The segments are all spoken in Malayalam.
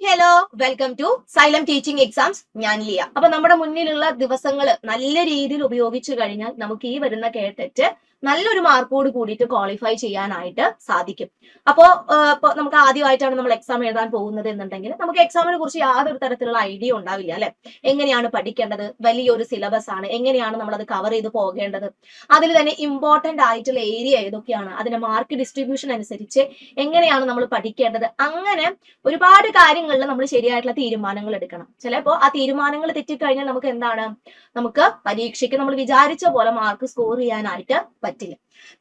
Hello, welcome to Xylem teaching exams. ഞാൻ ലിയ. അപ്പൊ നമ്മുടെ മുന്നിലുള്ള ദിവസങ്ങൾ നല്ല രീതിയിൽ ഉപയോഗിച്ചു കഴിഞ്ഞാൽ നമുക്ക് ഈ വരുന്ന കേട്ടിട്ട് നല്ലൊരു മാർക്കോട് കൂടിയിട്ട് ക്വാളിഫൈ ചെയ്യാനായിട്ട് സാധിക്കും. അപ്പോ നമുക്ക് ആദ്യമായിട്ടാണ് നമ്മൾ എക്സാം എഴുതാൻ പോകുന്നത് എന്നുണ്ടെങ്കിൽ നമുക്ക് എക്സാമിനെ കുറിച്ച് യാതൊരു തരത്തിലുള്ള ഐഡിയ ഉണ്ടാവില്ല അല്ലെ. എങ്ങനെയാണ് പഠിക്കേണ്ടത്, വലിയൊരു സിലബസ് ആണ്, എങ്ങനെയാണ് നമ്മൾ അത് കവർ ചെയ്ത് പോകേണ്ടത്, അതിൽ തന്നെ ഇമ്പോർട്ടന്റ് ആയിട്ടുള്ള ഏരിയ ഏതൊക്കെയാണ്, അതിന്റെ മാർക്ക് ഡിസ്ട്രിബ്യൂഷൻ അനുസരിച്ച് എങ്ങനെയാണ് നമ്മൾ പഠിക്കേണ്ടത്, അങ്ങനെ ഒരുപാട് കാര്യങ്ങളിൽ നമ്മൾ ശരിയായിട്ടുള്ള തീരുമാനങ്ങൾ എടുക്കണം. ചിലപ്പോ ആ തീരുമാനങ്ങൾ തെറ്റിക്കഴിഞ്ഞാൽ നമുക്ക് എന്താണ്, നമുക്ക് പരീക്ഷയ്ക്ക് നമ്മൾ വിചാരിച്ച പോലെ മാർക്ക് സ്കോർ ചെയ്യാനായിട്ട് പറ്റില്ല.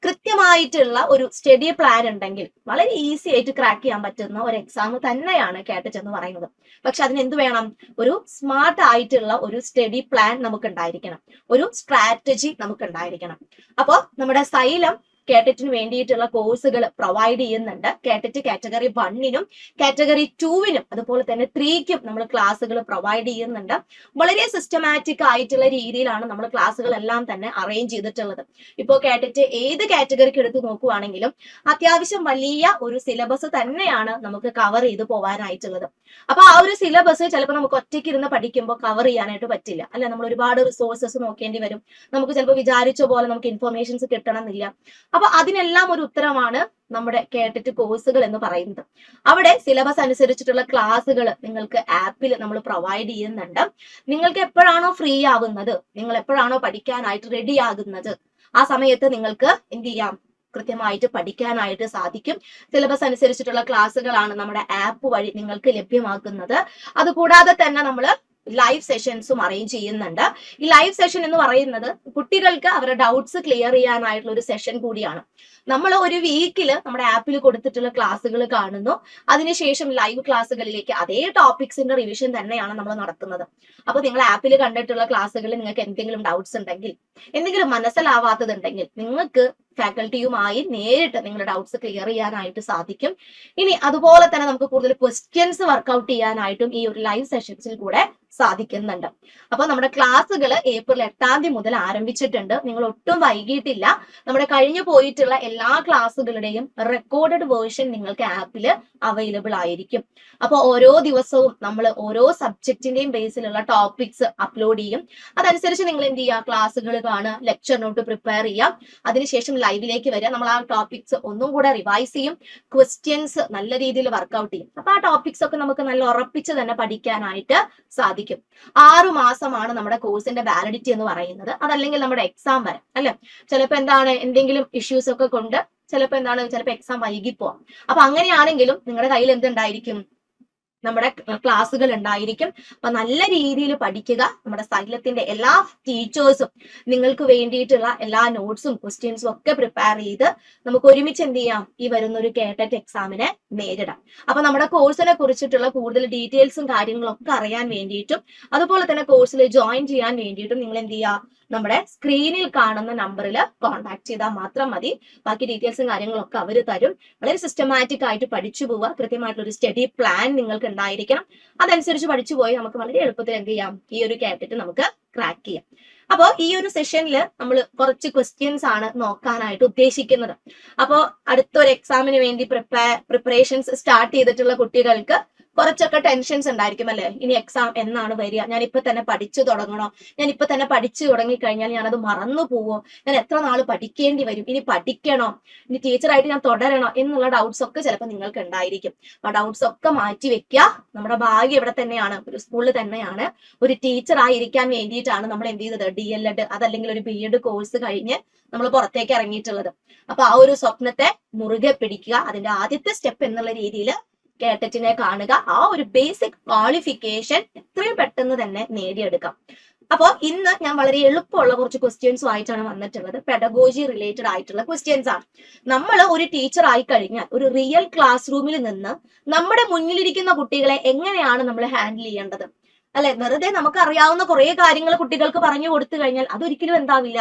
കൃത്യമായിട്ടുള്ള ഒരു സ്റ്റഡി പ്ലാൻ ഉണ്ടെങ്കിൽ വളരെ ഈസി ആയിട്ട് ക്രാക്ക് ചെയ്യാൻ പറ്റുന്ന ഒരു എക്സാം തന്നെയാണ് കാറ്ററ്റ് എന്ന് പറയുന്നത്. പക്ഷെ അതിന് എന്ത് വേണം? ഒരു സ്മാർട്ട് ആയിട്ടുള്ള ഒരു സ്റ്റഡി പ്ലാൻ നമുക്ക് ഉണ്ടായിരിക്കണം, ഒരു സ്ട്രാറ്റജി നമുക്ക് ഉണ്ടായിരിക്കണം. അപ്പോ നമ്മുടെ സൈലം കാറ്ററ്റിന് വേണ്ടിയിട്ടുള്ള കോഴ്സുകൾ പ്രൊവൈഡ് ചെയ്യുന്നുണ്ട്. കാറ്ററ്റ് കാറ്റഗറി 1നും കാറ്റഗറി 2നും അതുപോലെ തന്നെ 3ക്കും നമ്മൾ ക്ലാസ്സുകൾ പ്രൊവൈഡ് ചെയ്യുന്നുണ്ട്. വളരെ സിസ്റ്റമാറ്റിക് ആയിട്ടുള്ള രീതിയിലാണ് നമ്മൾ ക്ലാസ്സുകളെല്ലാം തന്നെ അറേഞ്ച് ചെയ്തിട്ടുള്ളത്. ഇപ്പോൾ കാറ്ററ്റ് ഏത് കാറ്റഗറിക്ക് എടുത്ത് നോക്കുവാണെങ്കിലും അത്യാവശ്യം വലിയ ഒരു സിലബസ് തന്നെയാണ് നമുക്ക് കവർ ചെയ്ത് പോകാനായിട്ടുള്ളത്. അപ്പൊ ആ ഒരു സിലബസ് ചിലപ്പോൾ നമുക്ക് ഒറ്റയ്ക്ക് ഇരുന്ന് പഠിക്കുമ്പോൾ കവർ ചെയ്യാനായിട്ട് പറ്റില്ല അല്ലെ. നമ്മൾ ഒരുപാട് റിസോഴ്സസ് നോക്കേണ്ടി വരും. നമുക്ക് ചിലപ്പോൾ വിചാരിച്ച പോലെ നമുക്ക് ഇൻഫർമേഷൻസ് കിട്ടണമെന്നില്ല. അപ്പൊ അതിനെല്ലാം ഒരു ഉത്തരമാണ് നമ്മുടെ കാറ്ററ്റ് കോഴ്സുകൾ എന്ന് പറയുന്നത്. അവിടെ സിലബസ് അനുസരിച്ചിട്ടുള്ള ക്ലാസ്സുകൾ നിങ്ങൾക്ക് ആപ്പിൽ നമ്മൾ പ്രൊവൈഡ് ചെയ്യുന്നുണ്ട്. നിങ്ങൾക്ക് എപ്പോഴാണോ ഫ്രീ ആവുന്നത്, നിങ്ങൾ എപ്പോഴാണോ പഠിക്കാനായിട്ട് റെഡി ആകുന്നത്, ആ സമയത്ത് നിങ്ങൾക്ക് എന്ത് ചെയ്യാം, കൃത്യമായിട്ട് പഠിക്കാനായിട്ട് സാധിക്കും. സിലബസ് അനുസരിച്ചിട്ടുള്ള ക്ലാസ്സുകളാണ് നമ്മുടെ ആപ്പ് വഴി നിങ്ങൾക്ക് ലഭ്യമാക്കുന്നത്. അതുകൂടാതെ തന്നെ നമ്മൾ ലൈവ് സെഷൻസും അറേഞ്ച് ചെയ്യുന്നുണ്ട്. ഈ ലൈവ് സെഷൻ എന്ന് പറയുന്നത് കുട്ടികൾക്ക് അവരുടെ ഡൗട്ട്സ് ക്ലിയർ ചെയ്യാനായിട്ടുള്ള ഒരു സെഷൻ കൂടിയാണ്. നമ്മൾ ഒരു വീക്കിൽ നമ്മുടെ ആപ്പിൽ കൊടുത്തിട്ടുള്ള ക്ലാസ്സുകൾ കാണുന്നു, അതിനുശേഷം ലൈവ് ക്ലാസ്സുകളിലേക്ക് അതേ ടോപ്പിക്സിന്റെ റിവിഷൻ തന്നെയാണ് നമ്മൾ നടത്തുന്നത്. അപ്പൊ നിങ്ങൾ ആപ്പിൽ കണ്ടിട്ടുള്ള ക്ലാസ്സുകളിൽ നിങ്ങൾക്ക് എന്തെങ്കിലും ഡൗട്ട്സ് ഉണ്ടെങ്കിൽ, എന്തെങ്കിലും മനസ്സിലാവാത്തതുണ്ടെങ്കിൽ നിങ്ങൾക്ക് ഫാക്കൽറ്റിയുമായി നേരിട്ട് നിങ്ങളുടെ ഡൗട്ട്സ് ക്ലിയർ ചെയ്യാനായിട്ട് സാധിക്കും. ഇനി അതുപോലെ തന്നെ നമുക്ക് കൂടുതൽ ക്വസ്റ്റ്യൻസ് വർക്ക്ഔട്ട് ചെയ്യാനായിട്ടും ഈ ഒരു ലൈവ് സെഷൻസിൽ കൂടെ സാധിക്കുന്നുണ്ട്. അപ്പൊ നമ്മുടെ ക്ലാസ്സുകൾ ഏപ്രിൽ 8 മുതൽ ആരംഭിച്ചിട്ടുണ്ട്. നിങ്ങൾ ഒട്ടും വൈകിട്ടില്ല. നമ്മുടെ കഴിഞ്ഞു പോയിട്ടുള്ള എല്ലാ ക്ലാസ്സുകളുടെയും റെക്കോർഡഡ് വേർഷൻ നിങ്ങൾക്ക് ആപ്പിൽ അവൈലബിൾ ആയിരിക്കും. അപ്പൊ ഓരോ ദിവസവും നമ്മൾ ഓരോ സബ്ജക്റ്റിന്റെയും ബേസിലുള്ള ടോപ്പിക്സ് അപ്ലോഡ് ചെയ്യും. അതനുസരിച്ച് നിങ്ങൾ എന്ത് ചെയ്യുക, ക്ലാസ്സുകൾ കാണുക, ലെക്ചർ നോട്ട് പ്രിപ്പയർ ചെയ്യാം. അതിനുശേഷം ലൈവിലേക്ക് വരിക. നമ്മൾ ആ ടോപ്പിക്സ് ഒന്നും കൂടെ റിവൈസ് ചെയ്യും, ക്വസ്റ്റ്യൻസ് നല്ല രീതിയിൽ വർക്ക്ഔട്ട് ചെയ്യും. അപ്പൊ ആ ടോപ്പിക്സ് ഒക്കെ നമുക്ക് നല്ല ഉറപ്പിച്ച് തന്നെ പഠിക്കാനായിട്ട് സാധിക്കും. 6 മാസമാണ് നമ്മുടെ കോഴ്സിന്റെ വാലിഡിറ്റി എന്ന് പറയുന്നത്. അതല്ലെങ്കിൽ നമ്മുടെ എക്സാം വരെ അല്ലെ. ചിലപ്പോൾ എന്താണ്, എന്തെങ്കിലും ഇഷ്യൂസ് ഒക്കെ കൊണ്ട് ചിലപ്പോൾ എക്സാം വൈകിപ്പോവാം. അപ്പൊ അങ്ങനെയാണെങ്കിലും നിങ്ങളുടെ കയ്യിൽ എന്തുണ്ടായിരിക്കും, നമ്മുടെ ക്ലാസ്സുകൾ ഉണ്ടായിരിക്കും. അപ്പൊ നല്ല രീതിയിൽ പഠിക്കുക. നമ്മുടെ സൈലത്തിന്റെ എല്ലാ ടീച്ചേഴ്സും നിങ്ങൾക്ക് വേണ്ടിയിട്ടുള്ള എല്ലാ നോട്ട്സും ക്വസ്റ്റ്യൻസും ഒക്കെ പ്രിപ്പയർ ചെയ്ത് നമുക്ക് ഒരുമിച്ച് എന്ത് ചെയ്യാം, ഈ വരുന്ന ഒരു കാറ്ററ്റ് എക്സാമിനെ നേരിടാം. അപ്പൊ നമ്മുടെ കോഴ്സിനെ കുറിച്ചിട്ടുള്ള കൂടുതൽ ഡീറ്റെയിൽസും കാര്യങ്ങളും ഒക്കെ അറിയാൻ വേണ്ടിയിട്ടും അതുപോലെ തന്നെ കോഴ്സിൽ ജോയിൻ ചെയ്യാൻ വേണ്ടിയിട്ടും നിങ്ങൾ എന്ത് ചെയ്യുക, നമ്മുടെ സ്ക്രീനിൽ കാണുന്ന നമ്പറിൽ കോൺടാക്ട് ചെയ്താൽ മാത്രം മതി. ബാക്കി ഡീറ്റെയിൽസും കാര്യങ്ങളൊക്കെ അവർ തരും. വളരെ സിസ്റ്റമാറ്റിക് ആയിട്ട് പഠിച്ചു പോവുക. കൃത്യമായിട്ടുള്ള ഒരു സ്റ്റഡി പ്ലാൻ നിങ്ങൾക്ക് ഉണ്ടായിരിക്കണം. അതനുസരിച്ച് പഠിച്ചു പോയി നമുക്ക് വളരെ എളുപ്പത്തിൽ എന്ത് ചെയ്യാം, ഈ ഒരു കാറ്ററ്റ് നമുക്ക് ക്രാക്ക് ചെയ്യാം. അപ്പോൾ ഈ ഒരു സെഷനിൽ നമ്മൾ കുറച്ച് ക്വസ്റ്റ്യൻസ് ആണ് നോക്കാനായിട്ട് ഉദ്ദേശിക്കുന്നത്. അപ്പോൾ അടുത്തൊരു എക്സാമിന് വേണ്ടി പ്രിപ്പറേഷൻസ് സ്റ്റാർട്ട് ചെയ്തിട്ടുള്ള കുട്ടികൾക്ക് കുറച്ചൊക്കെ ടെൻഷൻസ് ഉണ്ടായിരിക്കും അല്ലെ. ഇനി എക്സാം എന്നാണ് വരിക, ഞാൻ ഇപ്പൊ തന്നെ പഠിച്ചു തുടങ്ങണോ, ഞാൻ ഇപ്പൊ തന്നെ പഠിച്ചു തുടങ്ങിക്കഴിഞ്ഞാൽ ഞാനത് മറന്നു പോവോ, ഞാൻ എത്ര നാൾ പഠിക്കേണ്ടി വരും, ഇനി പഠിക്കണോ, ഇനി ടീച്ചറായിട്ട് ഞാൻ തുടരണോ എന്നുള്ള ഡൗട്ട്സ് ഒക്കെ ചിലപ്പോൾ നിങ്ങൾക്ക് ഉണ്ടായിരിക്കും. ആ ഡൗട്ട്സ് ഒക്കെ മാറ്റി വെക്കുക. നമ്മുടെ ഭാഗ്യം ഇവിടെ തന്നെയാണ്, ഒരു സ്കൂളിൽ തന്നെയാണ്. ഒരു ടീച്ചർ ആയിരിക്കാൻ വേണ്ടിയിട്ടാണ് നമ്മൾ എന്ത് ചെയ്തത്, DLED അതല്ലെങ്കിൽ ഒരു BEd കോഴ്സ് കഴിഞ്ഞ് നമ്മൾ പുറത്തേക്ക് ഇറങ്ങിയിട്ടുള്ളത്. അപ്പൊ ആ ഒരു സ്വപ്നത്തെ മുറുകെ പിടിക്കുക. അതിന്റെ ആദ്യത്തെ സ്റ്റെപ്പ് എന്നുള്ള രീതിയിൽ കാറ്ററ്റിനെ കാണുക. ആ ഒരു ബേസിക് ക്വാളിഫിക്കേഷൻ എത്രയും പെട്ടെന്ന് തന്നെ നേടിയെടുക്കാം. അപ്പോൾ ഇന്ന് ഞാൻ വളരെ എളുപ്പമുള്ള കുറച്ച് ക്വസ്റ്റ്യൻസും ആയിട്ടാണ് വന്നിട്ടുള്ളത്. പെഡഗോജി റിലേറ്റഡ് ആയിട്ടുള്ള ക്വസ്റ്റ്യൻസ് ആണ്. നമ്മൾ ഒരു ടീച്ചർ ആയി കഴിഞ്ഞാൽ ഒരു റിയൽ ക്ലാസ് റൂമിൽ നിന്ന് നമ്മുടെ മുന്നിലിരിക്കുന്ന കുട്ടികളെ എങ്ങനെയാണ് നമ്മൾ ഹാൻഡിൽ ചെയ്യേണ്ടത് അല്ലെ? വെറുതെ നമുക്ക് അറിയാവുന്ന കുറെ കാര്യങ്ങൾ കുട്ടികൾക്ക് പറഞ്ഞു കൊടുത്തു കഴിഞ്ഞാൽ അതൊരിക്കലും എന്താവില്ല,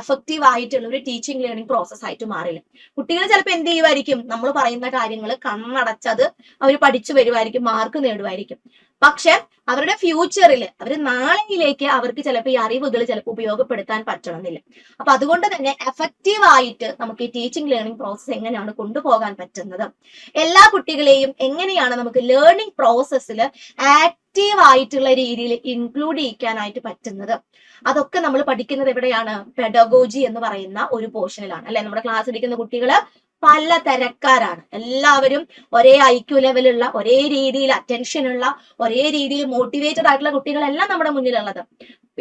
എഫക്റ്റീവ് ആയിട്ടുള്ള ഒരു ടീച്ചിങ് ലേണിംഗ് പ്രോസസ് ആയിട്ട് മാറില്ല. കുട്ടികൾ ചിലപ്പോൾ എന്ത് ചെയ്യുമായിരിക്കും, നമ്മൾ പറയുന്ന കാര്യങ്ങൾ കണ്ണടച്ചത് അവർ പഠിച്ചു വരുമായിരിക്കും, മാർക്ക് നേടുമായിരിക്കും. പക്ഷെ അവരുടെ ഫ്യൂച്ചറിൽ, നാളെയിലേക്ക് അവർക്ക് ചിലപ്പോൾ ഈ അറിവുകൾ ചിലപ്പോൾ ഉപയോഗപ്പെടുത്താൻ പറ്റണമെന്നില്ല. അപ്പൊ അതുകൊണ്ട് തന്നെ എഫക്റ്റീവ് ആയിട്ട് നമുക്ക് ഈ ടീച്ചിങ് ലേണിംഗ് പ്രോസസ് എങ്ങനെയാണ് കൊണ്ടുപോകാൻ പറ്റുന്നത്, എല്ലാ കുട്ടികളെയും എങ്ങനെയാണ് നമുക്ക് ലേണിംഗ് പ്രോസസ്സിൽ ആക്റ്റീവ് ആയിട്ടുള്ള രീതിയിൽ ഇൻക്ലൂഡ് ചെയ്യിക്കാനായിട്ട് പറ്റുന്നത്, അതൊക്കെ നമ്മൾ പഠിക്കുന്നത് എവിടെയാണ്? പെഡഗോജി എന്ന് പറയുന്ന ഒരു പോർഷനിലാണ്, അല്ലെ? നമ്മുടെ ക്ലാസ് എടുക്കുന്ന കുട്ടികള് പല തരക്കാരാണ്. എല്ലാവരും ഒരേ ഐക്യു ലെവലുള്ള, ഒരേ രീതിയിൽ അറ്റൻഷൻ ഉള്ള, ഒരേ രീതിയിൽ മോട്ടിവേറ്റഡ് ആയിട്ടുള്ള കുട്ടികളെല്ലാം നമ്മുടെ മുന്നിലുള്ളത്.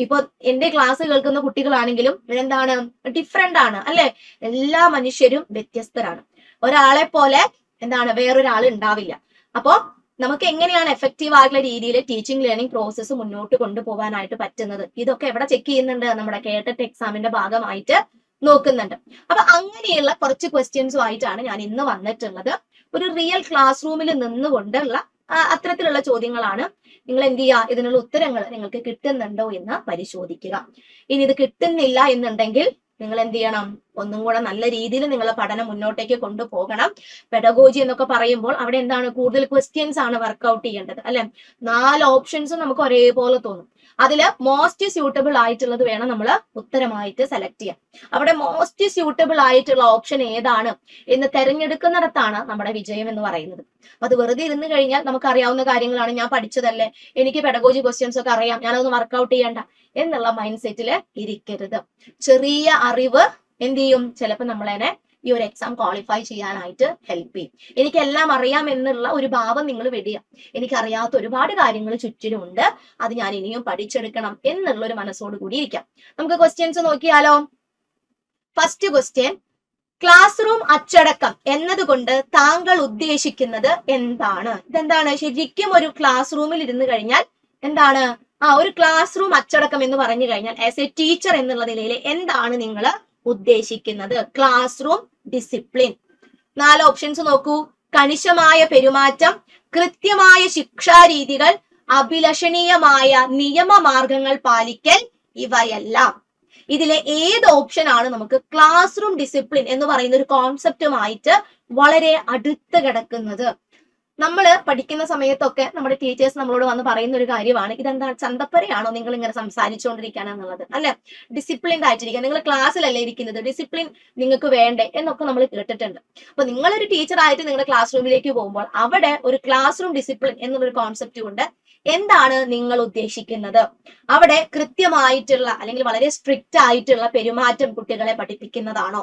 ഇപ്പൊ എന്റെ ക്ലാസ് കേൾക്കുന്ന കുട്ടികളാണെങ്കിലും എന്താണ്, ഡിഫറെന്റ് ആണ്, അല്ലെ? എല്ലാ മനുഷ്യരും വ്യത്യസ്തരാണ്. ഒരാളെ പോലെ എന്താണ് വേറൊരാൾ ഉണ്ടാവില്ല. അപ്പോ നമുക്ക് എങ്ങനെയാണ് എഫക്റ്റീവ് ആയിട്ടുള്ള രീതിയിൽ ടീച്ചിങ് ലേണിംഗ് പ്രോസസ്സ് മുന്നോട്ട് കൊണ്ടുപോകാനായിട്ട് പറ്റുന്നത്, ഇതൊക്കെ എവിടെ ചെക്ക് ചെയ്യുന്നുണ്ട്? നമ്മുടെ കേട്ടറ്റ് എക്സാമിന്റെ ഭാഗമായിട്ട് നോക്കുന്നുണ്ട്. അപ്പൊ അങ്ങനെയുള്ള കുറച്ച് ക്വസ്റ്റ്യൻസുമായിട്ടാണ് ഞാൻ ഇന്ന് വന്നിട്ടുള്ളത്. ഒരു റിയൽ ക്ലാസ് റൂമിൽ നിന്നുകൊണ്ടുള്ള അത്തരത്തിലുള്ള ചോദ്യങ്ങളാണ്. നിങ്ങൾ എന്ത് ചെയ്യുക, ഇതിനുള്ള ഉത്തരങ്ങൾ നിങ്ങൾക്ക് കിട്ടുന്നുണ്ടോ എന്ന് പരിശോധിക്കുക. ഇനി ഇത് കിട്ടുന്നില്ല എന്നുണ്ടെങ്കിൽ നിങ്ങൾ എന്ത് ചെയ്യണം, ഒന്നും കൂടെ നല്ല രീതിയിൽ നിങ്ങളെ പഠനം മുന്നോട്ടേക്ക് കൊണ്ടുപോകണം. പെഡഗോജി എന്നൊക്കെ പറയുമ്പോൾ അവിടെ എന്താണ്, കൂടുതൽ ക്വസ്റ്റ്യൻസ് ആണ് വർക്ക്ഔട്ട് ചെയ്യേണ്ടത്, അല്ലെ? 4 ഓപ്ഷൻസും നമുക്ക് ഒരേപോലെ തോന്നും. അതില് മോസ്റ്റ് സ്യൂട്ടബിൾ ആയിട്ടുള്ളത് വേണം നമ്മൾ ഉത്തരമായിട്ട് സെലക്ട് ചെയ്യാൻ. അവിടെ മോസ്റ്റ് സ്യൂട്ടബിൾ ആയിട്ടുള്ള ഓപ്ഷൻ ഏതാണ് എന്ന് തെരഞ്ഞെടുക്കുന്നിടത്താണ് നമ്മുടെ വിജയം എന്ന് പറയുന്നത്. അപ്പൊ അത് വെറുതെ ഇരുന്ന് കഴിഞ്ഞാൽ നമുക്ക് അറിയാവുന്ന കാര്യങ്ങളാണ്, ഞാൻ പഠിച്ചതല്ലേ, എനിക്ക് പെഡഗോജി ക്വസ്റ്റ്യൻസ് ഒക്കെ അറിയാം, ഞാനതൊന്ന് വർക്ക്ഔട്ട് ചെയ്യണ്ട എന്നുള്ള മൈൻഡ് സെറ്റില് ഇരിക്കരുത്. ചെറിയ അറിവ് എന്ത് ചെയ്യും, ചിലപ്പോൾ നമ്മളതിനെ ഈ ഒരു എക്സാം ക്വാളിഫൈ ചെയ്യാനായിട്ട് ഹെൽപ്പ് ചെയ്യും. എനിക്കെല്ലാം അറിയാം എന്നുള്ള ഒരു ഭാവം നിങ്ങൾ വെടിയ, എനിക്കറിയാത്ത ഒരുപാട് കാര്യങ്ങൾ ചുറ്റിനുമുണ്ട്, അത് ഞാൻ ഇനിയും പഠിച്ചെടുക്കണം എന്നുള്ള ഒരു മനസ്സോട് കൂടി ഇരിക്കാം. നമുക്ക് ക്വസ്റ്റ്യൻസ് നോക്കിയാലോ. ഫസ്റ്റ് ക്വസ്റ്റ്യൻ, ക്ലാസ് റൂം അച്ചടക്കം എന്നതുകൊണ്ട് താങ്കൾ ഉദ്ദേശിക്കുന്നത് എന്താണ്? ഇതെന്താണ്? ശരിക്കും ഒരു ക്ലാസ് റൂമിൽ ഇരുന്ന് കഴിഞ്ഞാൽ എന്താണ്, ഒരു ക്ലാസ് റൂം അച്ചടക്കം എന്ന് പറഞ്ഞു കഴിഞ്ഞാൽ ആസ് എ ടീച്ചർ എന്നുള്ള നിലയിൽ എന്താണ് നിങ്ങൾ ഉദ്ദേശിക്കുന്നത്? Class room discipline. 4 ഓപ്ഷൻസ് നോക്കൂ. കണിശമായ പെരുമാറ്റം, കൃത്യമായ ശിക്ഷാരീതികൾ, അഭിലഷണീയമായ നിയമമാർഗങ്ങൾ പാലിക്കൽ, ഇവയെല്ലാം. ഇതിലെ ഏത് ഓപ്ഷൻ ആണ് നമുക്ക് ക്ലാസ് റൂം ഡിസിപ്ലിൻ എന്ന് പറയുന്ന ഒരു കോൺസെപ്റ്റുമായിട്ട് വളരെ അടുത്ത് കിടക്കുന്നത്? നമ്മൾ പഠിക്കുന്ന സമയത്തൊക്കെ നമ്മുടെ ടീച്ചേഴ്സ് നമ്മളോട് വന്ന് പറയുന്ന ഒരു കാര്യമാണ്, ഇതെന്താ ചന്തപ്പരയാണോ നിങ്ങൾ ഇങ്ങനെ സംസാരിച്ചുകൊണ്ടിരിക്കാനെന്നുള്ളത്, അല്ലെ? ഡിസിപ്ലിൻഡ് ആയിട്ടിരിക്കുക, നിങ്ങൾ ക്ലാസ്സിലല്ലേ ഇരിക്കുന്നത്, ഡിസിപ്ലിൻ നിങ്ങൾക്ക് വേണ്ടേ എന്നൊക്കെ നമ്മൾ കേട്ടിട്ടുണ്ട്. അപ്പൊ നിങ്ങളൊരു ടീച്ചറായിട്ട് നിങ്ങളുടെ ക്ലാസ് റൂമിലേക്ക് പോകുമ്പോൾ അവിടെ ഒരു ക്ലാസ് റൂം ഡിസിപ്ലിൻ എന്നുള്ളൊരു കോൺസെപ്റ്റ് കൊണ്ട് എന്താണ് നിങ്ങൾ ഉദ്ദേശിക്കുന്നത്? അവിടെ കൃത്യമായിട്ടുള്ള അല്ലെങ്കിൽ വളരെ സ്ട്രിക്റ്റ് ആയിട്ടുള്ള പെരുമാറ്റം കുട്ടികളെ പഠിപ്പിക്കുന്നതാണോ?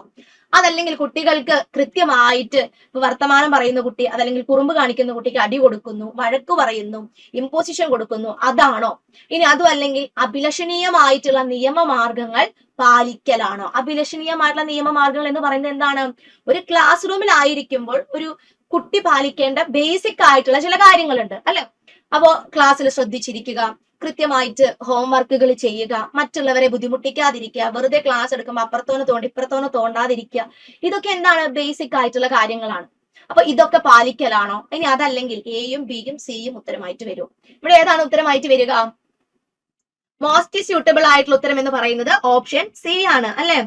അതല്ലെങ്കിൽ കുട്ടികൾക്ക് കൃത്യമായിട്ട് വർത്തമാനം പറയുന്ന കുട്ടി, അതല്ലെങ്കിൽ കുറുമ്പ് കാണിക്കുന്ന കുട്ടിക്ക് അടി കൊടുക്കുന്നു, വഴക്ക് പറയുന്നു, ഇമ്പോസിഷൻ കൊടുക്കുന്നു, അതാണോ? ഇനി അതും അല്ലെങ്കിൽ അഭിലഷണീയമായിട്ടുള്ള നിയമമാർഗങ്ങൾ പാലിക്കലാണോ? അഭിലഷണീയമായിട്ടുള്ള നിയമമാർഗങ്ങൾ എന്ന് പറയുന്നത് എന്താണ്? ഒരു ക്ലാസ് റൂമിൽ ആയിരിക്കുമ്പോൾ ഒരു കുട്ടി പാലിക്കേണ്ട ബേസിക് ആയിട്ടുള്ള ചില കാര്യങ്ങളുണ്ട്, അല്ലെ? അപ്പോ ക്ലാസ്സിൽ ശ്രദ്ധിച്ചിരിക്കുക, കൃത്യമായിട്ട് ഹോംവർക്കുകൾ ചെയ്യുക, മറ്റുള്ളവരെ ബുദ്ധിമുട്ടിക്കാതിരിക്കുക, വെറുതെ ക്ലാസ് എടുക്കുമ്പോൾ അപ്പുറത്തോന്ന് തോണ്ടി ഇപ്പുറത്തോന്ന് തോണ്ടാതിരിക്കുക, ഇതൊക്കെ എന്താണ്? ബേസിക് ആയിട്ടുള്ള കാര്യങ്ങളാണ്. അപ്പൊ ഇതൊക്കെ പാലിക്കലാണോ? ഇനി അതല്ലെങ്കിൽ എയും ബിയും സിയും ഉത്തരമായിട്ട് വരും. ഇവിടെ ഏതാണ് ഉത്തരമായിട്ട് വരിക? മോസ്റ്റ് സ്യൂട്ടബിൾ ആയിട്ടുള്ള ഉത്തരം എന്ന് പറയുന്നത് ഓപ്ഷൻ സി ആണ്, അല്ലെ?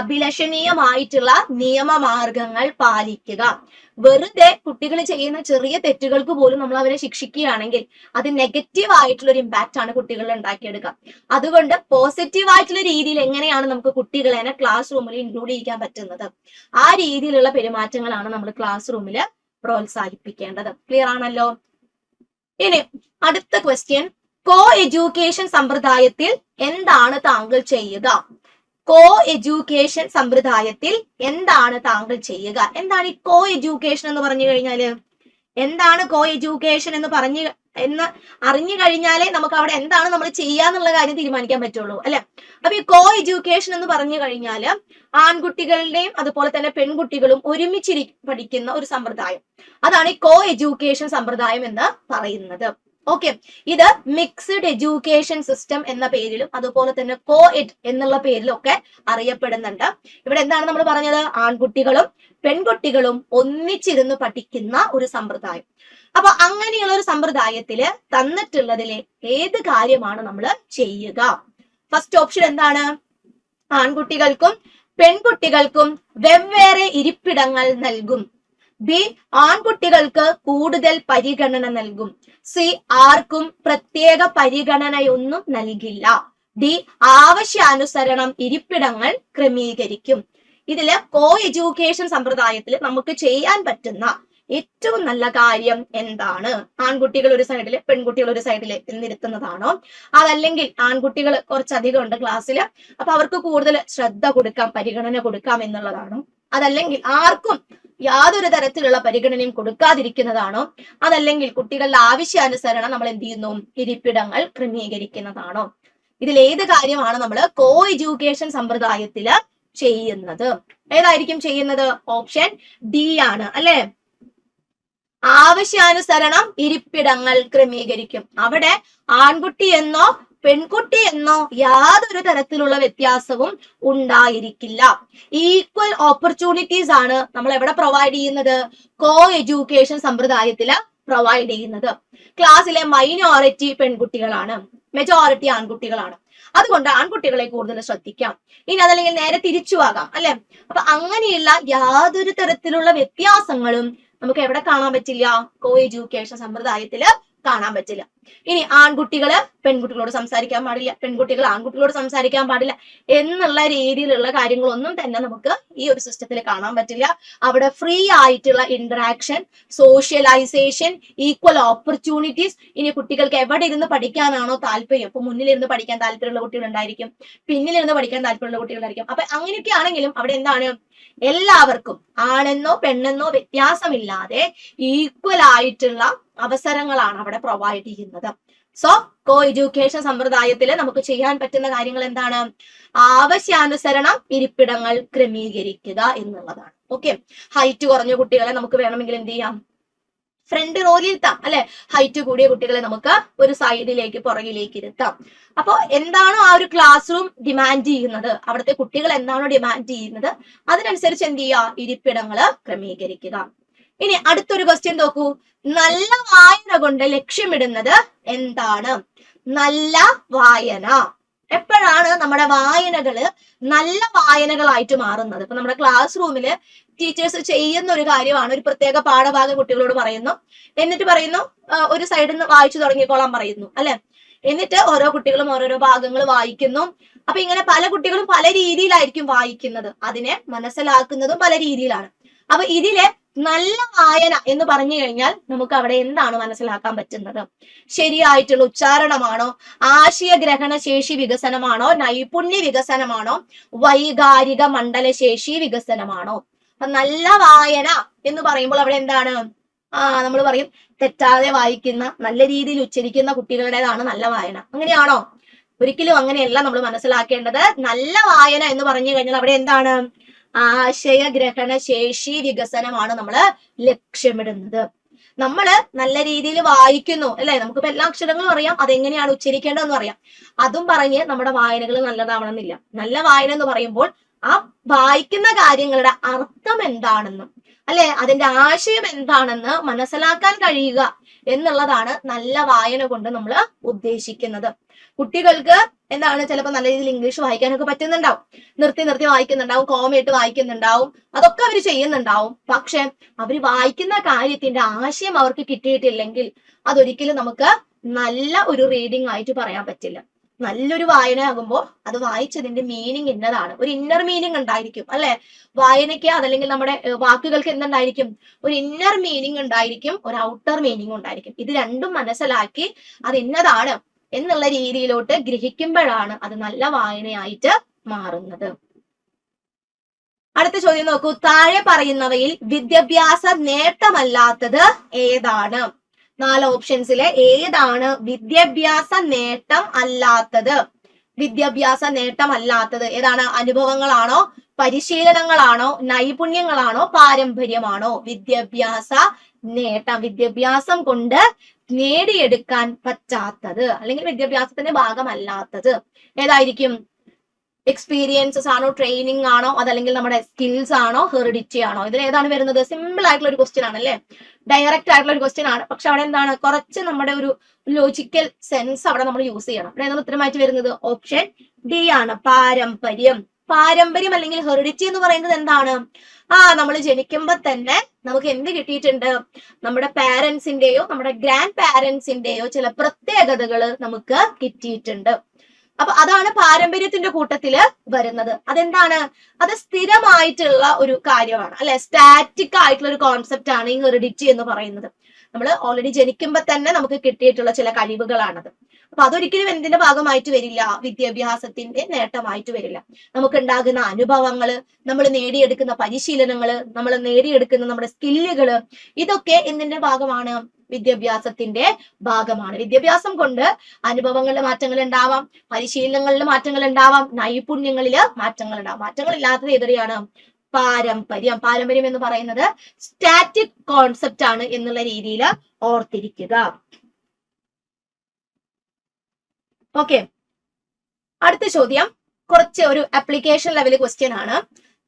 അഭിലഷണീയമായിട്ടുള്ള നിയമമാർഗങ്ങൾ പാലിക്കുക. വെറുതെ കുട്ടികൾ ചെയ്യുന്ന ചെറിയ തെറ്റുകൾക്ക് പോലും നമ്മൾ അവരെ ശിക്ഷിക്കുകയാണെങ്കിൽ അത് നെഗറ്റീവ് ആയിട്ടുള്ള ഒരു ഇമ്പാക്റ്റ് ആണ് കുട്ടികളിൽ ഉണ്ടാക്കിയെടുക്കുക. അതുകൊണ്ട് പോസിറ്റീവ് ആയിട്ടുള്ള രീതിയിൽ എങ്ങനെയാണ് നമുക്ക് കുട്ടികളെ ക്ലാസ് റൂമിൽ ഇൻക്ലൂഡ് ചെയ്യാൻ പറ്റുന്നത്, ആ രീതിയിലുള്ള പെരുമാറ്റങ്ങളാണ് നമ്മൾ ക്ലാസ് റൂമിൽ പ്രോത്സാഹിപ്പിക്കേണ്ടത്. ക്ലിയർ ആണല്ലോ? ഇനി അടുത്ത ക്വസ്റ്റ്യൻ, കോ എഡ്യൂക്കേഷൻ സമ്പ്രദായത്തിൽ എന്താണ് താങ്കൾ ചെയ്യുക? കോ എഡ്യൂക്കേഷൻ സമ്പ്രദായത്തിൽ എന്താണ് താങ്കൾ ചെയ്യുക? എന്താണ് ഈ കോ എഡ്യൂക്കേഷൻ എന്ന് പറഞ്ഞു കഴിഞ്ഞാല്? എന്താണ് കോ എഡ്യൂക്കേഷൻ എന്ന് അറിഞ്ഞു കഴിഞ്ഞാലേ നമുക്ക് അവിടെ എന്താണ് നമ്മൾ ചെയ്യാന്നുള്ള കാര്യം തീരുമാനിക്കാൻ പറ്റുള്ളൂ, അല്ലെ? അപ്പൊ ഈ കോ എഡ്യൂക്കേഷൻ എന്ന് പറഞ്ഞു കഴിഞ്ഞാല് ആൺകുട്ടികളുടെയും അതുപോലെ തന്നെ പെൺകുട്ടികളും ഒരുമിച്ച് പഠിക്കുന്ന ഒരു സമ്പ്രദായം, അതാണ് ഈ കോ എഡ്യൂക്കേഷൻ സമ്പ്രദായം എന്ന് പറയുന്നത്. ഓക്കെ, ഇത് മിക്സ്ഡ് എഡ്യൂക്കേഷൻ സിസ്റ്റം എന്ന പേരിലും അതുപോലെ തന്നെ കോ എഡ് എന്നുള്ള പേരിലും ഒക്കെ അറിയപ്പെടുന്നുണ്ട്. ഇവിടെ എന്താണ് നമ്മൾ പറഞ്ഞത്? ആൺകുട്ടികളും പെൺകുട്ടികളും ഒന്നിച്ചിരുന്ന് പഠിക്കുന്ന ഒരു സമ്പ്രദായം. അപ്പൊ അങ്ങനെയുള്ള ഒരു സമ്പ്രദായത്തില് തന്നിട്ടുള്ളതിലെ ഏത് കാര്യമാണ് നമ്മൾ ചെയ്യുക? ഫസ്റ്റ് ഓപ്ഷൻ എന്താണ്? ആൺകുട്ടികൾക്കും പെൺകുട്ടികൾക്കും വെവ്വേറെ ഇരിപ്പിടങ്ങൾ നൽകും. ബി, ആൺകുട്ടികൾക്ക് കൂടുതൽ പരിഗണന നൽകും. സി, ആർക്കും പ്രത്യേക പരിഗണനയൊന്നും നൽകില്ല. ഡി, ആവശ്യാനുസരണം ഇരിപ്പിടങ്ങൾ ക്രമീകരിക്കും. ഇതില് കോ എഡ്യൂക്കേഷൻ സമ്പ്രദായത്തിൽ നമുക്ക് ചെയ്യാൻ പറ്റുന്ന ഏറ്റവും നല്ല കാര്യം എന്താണ്? ആൺകുട്ടികൾ ഒരു സൈഡില് പെൺകുട്ടികൾ ഒരു സൈഡില് എന്നിരുത്തുന്നതാണോ? അതല്ലെങ്കിൽ ആൺകുട്ടികൾ കുറച്ചധികം ഉണ്ട് ക്ലാസ്സിൽ, അപ്പൊ അവർക്ക് കൂടുതൽ ശ്രദ്ധ കൊടുക്കാം, പരിഗണന കൊടുക്കാം എന്നുള്ളതാണോ? അതല്ലെങ്കിൽ ആർക്കും യാതൊരു തരത്തിലുള്ള പരിഗണനയും കൊടുക്കാതിരിക്കുന്നതാണോ? അതല്ലെങ്കിൽ കുട്ടികളുടെ ആവശ്യാനുസരണം നമ്മൾ എന്ത് ചെയ്യുന്നു? ഇരിപ്പിടങ്ങൾ ക്രമീകരിക്കുന്നതാണോ? ഇതിൽ ഏത് കാര്യമാണ് നമ്മൾ കോ എഡ്യൂക്കേഷൻ സമ്പ്രദായത്തില് ചെയ്യുന്നത്? ഏതായിരിക്കും ചെയ്യുന്നത്? ഓപ്ഷൻ ഡി ആണ് അല്ലെ. ആവശ്യാനുസരണം ഇരിപ്പിടങ്ങൾ ക്രമീകരിക്കും. അവിടെ ആൺകുട്ടി എന്നോ പെൺകുട്ടി എന്നോ യാതൊരു തരത്തിലുള്ള വ്യത്യാസവും ഉണ്ടായിരിക്കില്ല. ഈക്വൽ ഓപ്പർച്യൂണിറ്റീസ് ആണ് നമ്മൾ എവിടെ പ്രൊവൈഡ് ചെയ്യുന്നത്? കോ എഡ്യൂക്കേഷൻ സമ്പ്രദായത്തില് പ്രൊവൈഡ് ചെയ്യുന്നത്. ക്ലാസ്സിലെ മൈനോറിറ്റി പെൺകുട്ടികളാണ്, മെജോറിറ്റി ആൺകുട്ടികളാണ്. അതുകൊണ്ട് ആൺകുട്ടികളെ കൂടുതൽ ശ്രദ്ധിക്കാം. ഇനി അതല്ലെങ്കിൽ നേരെ തിരിച്ചുവാകാം അല്ലെ. അപ്പൊ അങ്ങനെയുള്ള യാതൊരു തരത്തിലുള്ള വ്യത്യാസങ്ങളും നമുക്ക് എവിടെ കാണാൻ പറ്റില്ല? കോ എഡ്യൂക്കേഷൻ സമ്പ്രദായത്തില് കാണാൻ പറ്റില്ല. ഇനി ആൺകുട്ടികള് പെൺകുട്ടികളോട് സംസാരിക്കാൻ പാടില്ല, പെൺകുട്ടികൾ ആൺകുട്ടികളോട് സംസാരിക്കാൻ പാടില്ല എന്നുള്ള രീതിയിലുള്ള കാര്യങ്ങളൊന്നും തന്നെ നമുക്ക് ഈ ഒരു സിസ്റ്റത്തിൽ കാണാൻ പറ്റില്ല. അവിടെ ഫ്രീ ആയിട്ടുള്ള ഇന്ററാക്ഷൻ, സോഷ്യലൈസേഷൻ, ഈക്വൽ ഓപ്പർച്യൂണിറ്റീസ്. ഇനി കുട്ടികൾക്ക് എവിടെ ഇരുന്ന് പഠിക്കാനാണോ താല്പര്യം, ഇപ്പൊ മുന്നിലിരുന്ന് പഠിക്കാൻ താല്പര്യമുള്ള കുട്ടികൾ ഉണ്ടായിരിക്കും, പിന്നിലിരുന്ന് പഠിക്കാൻ താല്പര്യമുള്ള കുട്ടികളായിരിക്കും. അപ്പൊ അങ്ങനെയൊക്കെ ആണെങ്കിലും അവിടെ എന്താണ്? എല്ലാവർക്കും ആണെന്നോ പെണ്ണെന്നോ വ്യത്യാസമില്ലാതെ ഈക്വൽ ആയിട്ടുള്ള അവസരങ്ങളാണ് അവിടെ പ്രൊവൈഡ് ചെയ്യുന്നത്. സോ കോ എഡ്യൂക്കേഷൻ സമ്പ്രദായത്തിൽ നമുക്ക് ചെയ്യാൻ പറ്റുന്ന കാര്യങ്ങൾ എന്താണ്? ആവശ്യാനുസരണം ഇരിപ്പിടങ്ങൾ ക്രമീകരിക്കുക എന്നുള്ളതാണ്. ഓക്കെ, ഹൈറ്റ് കുറഞ്ഞ കുട്ടികളെ നമുക്ക് വേണമെങ്കിൽ എന്ത് ചെയ്യാം? ഫ്രണ്ട് റോയിൽ ഇരുത്താം അല്ലെ. ഹൈറ്റ് കൂടിയ കുട്ടികളെ നമുക്ക് ഒരു സൈഡിലേക്ക് പുറകിലേക്ക് ഇരുത്താം. അപ്പൊ എന്താണോ ആ ഒരു ക്ലാസ് റൂം ഡിമാൻഡ് ചെയ്യുന്നത്, അവിടുത്തെ കുട്ടികൾ എന്താണോ ഡിമാൻഡ് ചെയ്യുന്നത്, അതിനനുസരിച്ച് എന്ത് ചെയ്യുക? ഇരിപ്പിടങ്ങള് ക്രമീകരിക്കുക. ഇനി അടുത്തൊരു ക്വസ്റ്റ്യൻ നോക്കൂ. നല്ല വായന കൊണ്ട് ലക്ഷ്യമിടുന്നത് എന്താണ്? നല്ല വായന. എപ്പോഴാണ് നമ്മുടെ വായനകള് നല്ല വായനകളായിട്ട് മാറുന്നത്? ഇപ്പൊ നമ്മുടെ ക്ലാസ് റൂമില് ടീച്ചേഴ്സ് ചെയ്യുന്ന ഒരു കാര്യമാണ്, ഒരു പ്രത്യേക പാഠഭാഗം കുട്ടികളോട് പറയുന്നു, എന്നിട്ട് പറയുന്നു ഒരു സൈഡിൽ നിന്ന് വായിച്ചു തുടങ്ങിക്കോളാൻ പറയുന്നു അല്ലെ. എന്നിട്ട് ഓരോ കുട്ടികളും ഓരോരോ ഭാഗങ്ങൾ വായിക്കുന്നു. അപ്പൊ ഇങ്ങനെ പല കുട്ടികളും പല രീതിയിലായിരിക്കും വായിക്കുന്നത്, അതിനെ മനസ്സിലാക്കുന്നതും പല രീതിയിലാണ്. അപ്പൊ ഇതിലെ നല്ല വായന എന്ന് പറഞ്ഞു കഴിഞ്ഞാൽ നമുക്ക് അവിടെ എന്താണ് മനസ്സിലാക്കാൻ പറ്റുന്നത്? ശരിയായിട്ടുള്ള ഉച്ചാരണമാണോ? ആശയഗ്രഹണ ശേഷി വികസനമാണോ? നൈപുണ്യ വികസനമാണോ? വൈകാരിക മണ്ഡല ശേഷി വികസനമാണോ? അപ്പൊ നല്ല വായന എന്ന് പറയുമ്പോൾ അവിടെ എന്താണ്? നമ്മൾ പറയും തെറ്റാതെ വായിക്കുന്ന, നല്ല രീതിയിൽ ഉച്ചരിക്കുന്ന കുട്ടികളുടേതാണ് നല്ല വായന. അങ്ങനെയാണോ? ഒരിക്കലും അങ്ങനെയല്ല നമ്മൾ മനസ്സിലാക്കേണ്ടത്. നല്ല വായന എന്ന് പറഞ്ഞു കഴിഞ്ഞാൽ അവിടെ എന്താണ്? ആശയഗ്രഹണ ശേഷി വികസനമാണ് നമ്മൾ ലക്ഷ്യമിടുന്നത്. നമ്മൾ നല്ല രീതിയിൽ വായിക്കുന്നു അല്ലെ, നമുക്കിപ്പോ എല്ലാ അക്ഷരങ്ങളും അറിയാം, അതെങ്ങനെയാണ് ഉച്ചരിക്കേണ്ടതെന്ന് അറിയാം. അതും പറഞ്ഞ് നമ്മുടെ വായനകൾ നല്ലതാവണമെന്നില്ല. നല്ല വായന എന്ന് പറയുമ്പോൾ ആ വായിക്കുന്ന കാര്യങ്ങളുടെ അർത്ഥം എന്താണെന്നും അല്ലെ, അതിന്റെ ആശയം എന്താണെന്ന് മനസ്സിലാക്കാൻ കഴിയുക എന്നുള്ളതാണ് നല്ല വായന കൊണ്ട് നമ്മൾ ഉദ്ദേശിക്കുന്നത്. കുട്ടികൾക്ക് എന്താണ്, ചിലപ്പോൾ നല്ല രീതിയിൽ ഇംഗ്ലീഷ് വായിക്കാനൊക്കെ പറ്റുന്നുണ്ടാവും, നിർത്തി നിർത്തി വായിക്കുന്നുണ്ടാവും, കോമയിട്ട് വായിക്കുന്നുണ്ടാവും, അതൊക്കെ അവർ ചെയ്യുന്നുണ്ടാവും. പക്ഷെ അവർ വായിക്കുന്ന കാര്യത്തിന്റെ ആശയം അവർക്ക് കിട്ടിയിട്ടില്ലെങ്കിൽ അതൊരിക്കലും നമുക്ക് നല്ല ഒരു റീഡിംഗ് ആയിട്ട് പറയാൻ പറ്റില്ല. നല്ലൊരു വായന ആകുമ്പോൾ അത് വായിച്ചതിന്റെ മീനിങ് ഇന്നതാണ്, ഒരു ഇന്നർ മീനിങ് ഉണ്ടായിരിക്കും അല്ലെ. വായനയ്ക്ക് അതല്ലെങ്കിൽ നമ്മുടെ വാക്കുകൾക്ക് എന്തുണ്ടായിരിക്കും? ഒരു ഇന്നർ മീനിങ് ഉണ്ടായിരിക്കും, ഒരു ഔട്ടർ മീനിങ് ഉണ്ടായിരിക്കും. ഇത് രണ്ടും മനസ്സിലാക്കി അത് ഇന്നതാണ് എന്നുള്ള രീതിയിലോട്ട് ഗ്രഹിക്കുമ്പോഴാണ് അത് നല്ല വായനയായിട്ട് മാറുന്നത്. അടുത്ത ചോദ്യം നോക്കൂ. താഴെ പറയുന്നവയിൽ വിദ്യാഭ്യാസ നേട്ടമല്ലാത്തത് ഏതാണ്? 4 ഓപ്ഷൻസിലെ ഏതാണ് വിദ്യാഭ്യാസ നേട്ടം അല്ലാത്തത്? വിദ്യാഭ്യാസ നേട്ടം അല്ലാത്തത് ഏതാണ്? അനുഭവങ്ങളാണോ? പരിശീലനങ്ങളാണോ? നൈപുണ്യങ്ങളാണോ? പാരമ്പര്യമാണോ? വിദ്യാഭ്യാസ നേട്ടം, വിദ്യാഭ്യാസം കൊണ്ട് നേടിയെടുക്കാൻ പറ്റാത്തത് അല്ലെങ്കിൽ വിദ്യാഭ്യാസത്തിന്റെ ഭാഗമല്ലാത്തത് ഏതായിരിക്കും? എക്സ്പീരിയൻസസ് ആണോ, ട്രെയിനിങ് ആണോ, അതല്ലെങ്കിൽ നമ്മുടെ സ്കിൽസ് ആണോ, ഹെറിഡിറ്റി ആണോ? ഇതിൽ ഏതാണ് വരുന്നത്? സിമ്പിൾ ആയിട്ടുള്ള ഒരു ക്വസ്റ്റ്യൻ ആണ് അല്ലേ, ഡയറക്റ്റ് ആയിട്ടുള്ള ഒരു ക്വസ്റ്റ്യൻ ആണ്. പക്ഷെ അവിടെ എന്താണ്, കുറച്ച് നമ്മുടെ ഒരു ലോജിക്കൽ സെൻസ് അവിടെ നമ്മൾ യൂസ് ചെയ്യണം. അവിടെ ഏതാണ് ഉത്തരമായിട്ട് വരുന്നത്? ഓപ്ഷൻ ഡി ആണ്, പാരമ്പര്യം. പാരമ്പര്യം അല്ലെങ്കിൽ ഹെറിഡിറ്റി എന്ന് പറയുന്നത് എന്താണ്? നമ്മൾ ജനിക്കുമ്പോ തന്നെ നമുക്ക് എന്ത് കിട്ടിയിട്ടുണ്ട്? നമ്മുടെ പാരന്റ്സിന്റെയോ നമ്മുടെ ഗ്രാൻഡ് പാരന്റ്സിന്റെയോ ചില പ്രത്യേകതകൾ നമുക്ക് കിട്ടിയിട്ടുണ്ട്. അപ്പൊ അതാണ് പാരമ്പര്യത്തിന്റെ കൂട്ടത്തില് വരുന്നത്. അതെന്താണ്? അത് സ്ഥിരമായിട്ടുള്ള ഒരു കാര്യമാണ് അല്ലെ, സ്റ്റാറ്റിക് ആയിട്ടുള്ള ഒരു കോൺസെപ്റ്റ് ആണ് ഈ ഹെറിഡിറ്റി എന്ന് പറയുന്നത്. നമ്മൾ ഓൾറെഡി ജനിക്കുമ്പോ തന്നെ നമുക്ക് കിട്ടിയിട്ടുള്ള ചില കഴിവുകളാണത്. അപ്പൊ അതൊരിക്കലും എന്തിന്റെ ഭാഗമായിട്ട് വരില്ല? വിദ്യാഭ്യാസത്തിന്റെ നേട്ടമായിട്ട് വരില്ല. നമുക്ക് ഉണ്ടാകുന്ന അനുഭവങ്ങള്, നമ്മൾ നേടിയെടുക്കുന്ന പരിശീലനങ്ങള്, നമ്മൾ നേടിയെടുക്കുന്ന നമ്മുടെ സ്കില്ലുകള്, ഇതൊക്കെ എന്തിന്റെ ഭാഗമാണ്? വിദ്യാഭ്യാസത്തിന്റെ ഭാഗമാണ്. വിദ്യാഭ്യാസം കൊണ്ട് അനുഭവങ്ങളിലെ മാറ്റങ്ങൾ ഉണ്ടാവാം, പരിശീലനങ്ങളിൽ മാറ്റങ്ങൾ ഉണ്ടാവാം, നൈപുണ്യങ്ങളില് മാറ്റങ്ങൾ ഉണ്ടാവാം. മാറ്റങ്ങൾ ഇല്ലാത്തത് എതിരെയാണ്? പാരമ്പര്യം. പാരമ്പര്യം എന്ന് പറയുന്നത് സ്റ്റാറ്റിക് കോൺസെപ്റ്റ് ആണ് എന്നുള്ള രീതിയിൽ ഓർത്തിരിക്കുക. ഓക്കെ, അടുത്ത ചോദ്യം കുറച്ച് ഒരു ആപ്ലിക്കേഷൻ ലെവൽ ക്വസ്റ്റ്യൻ ആണ്.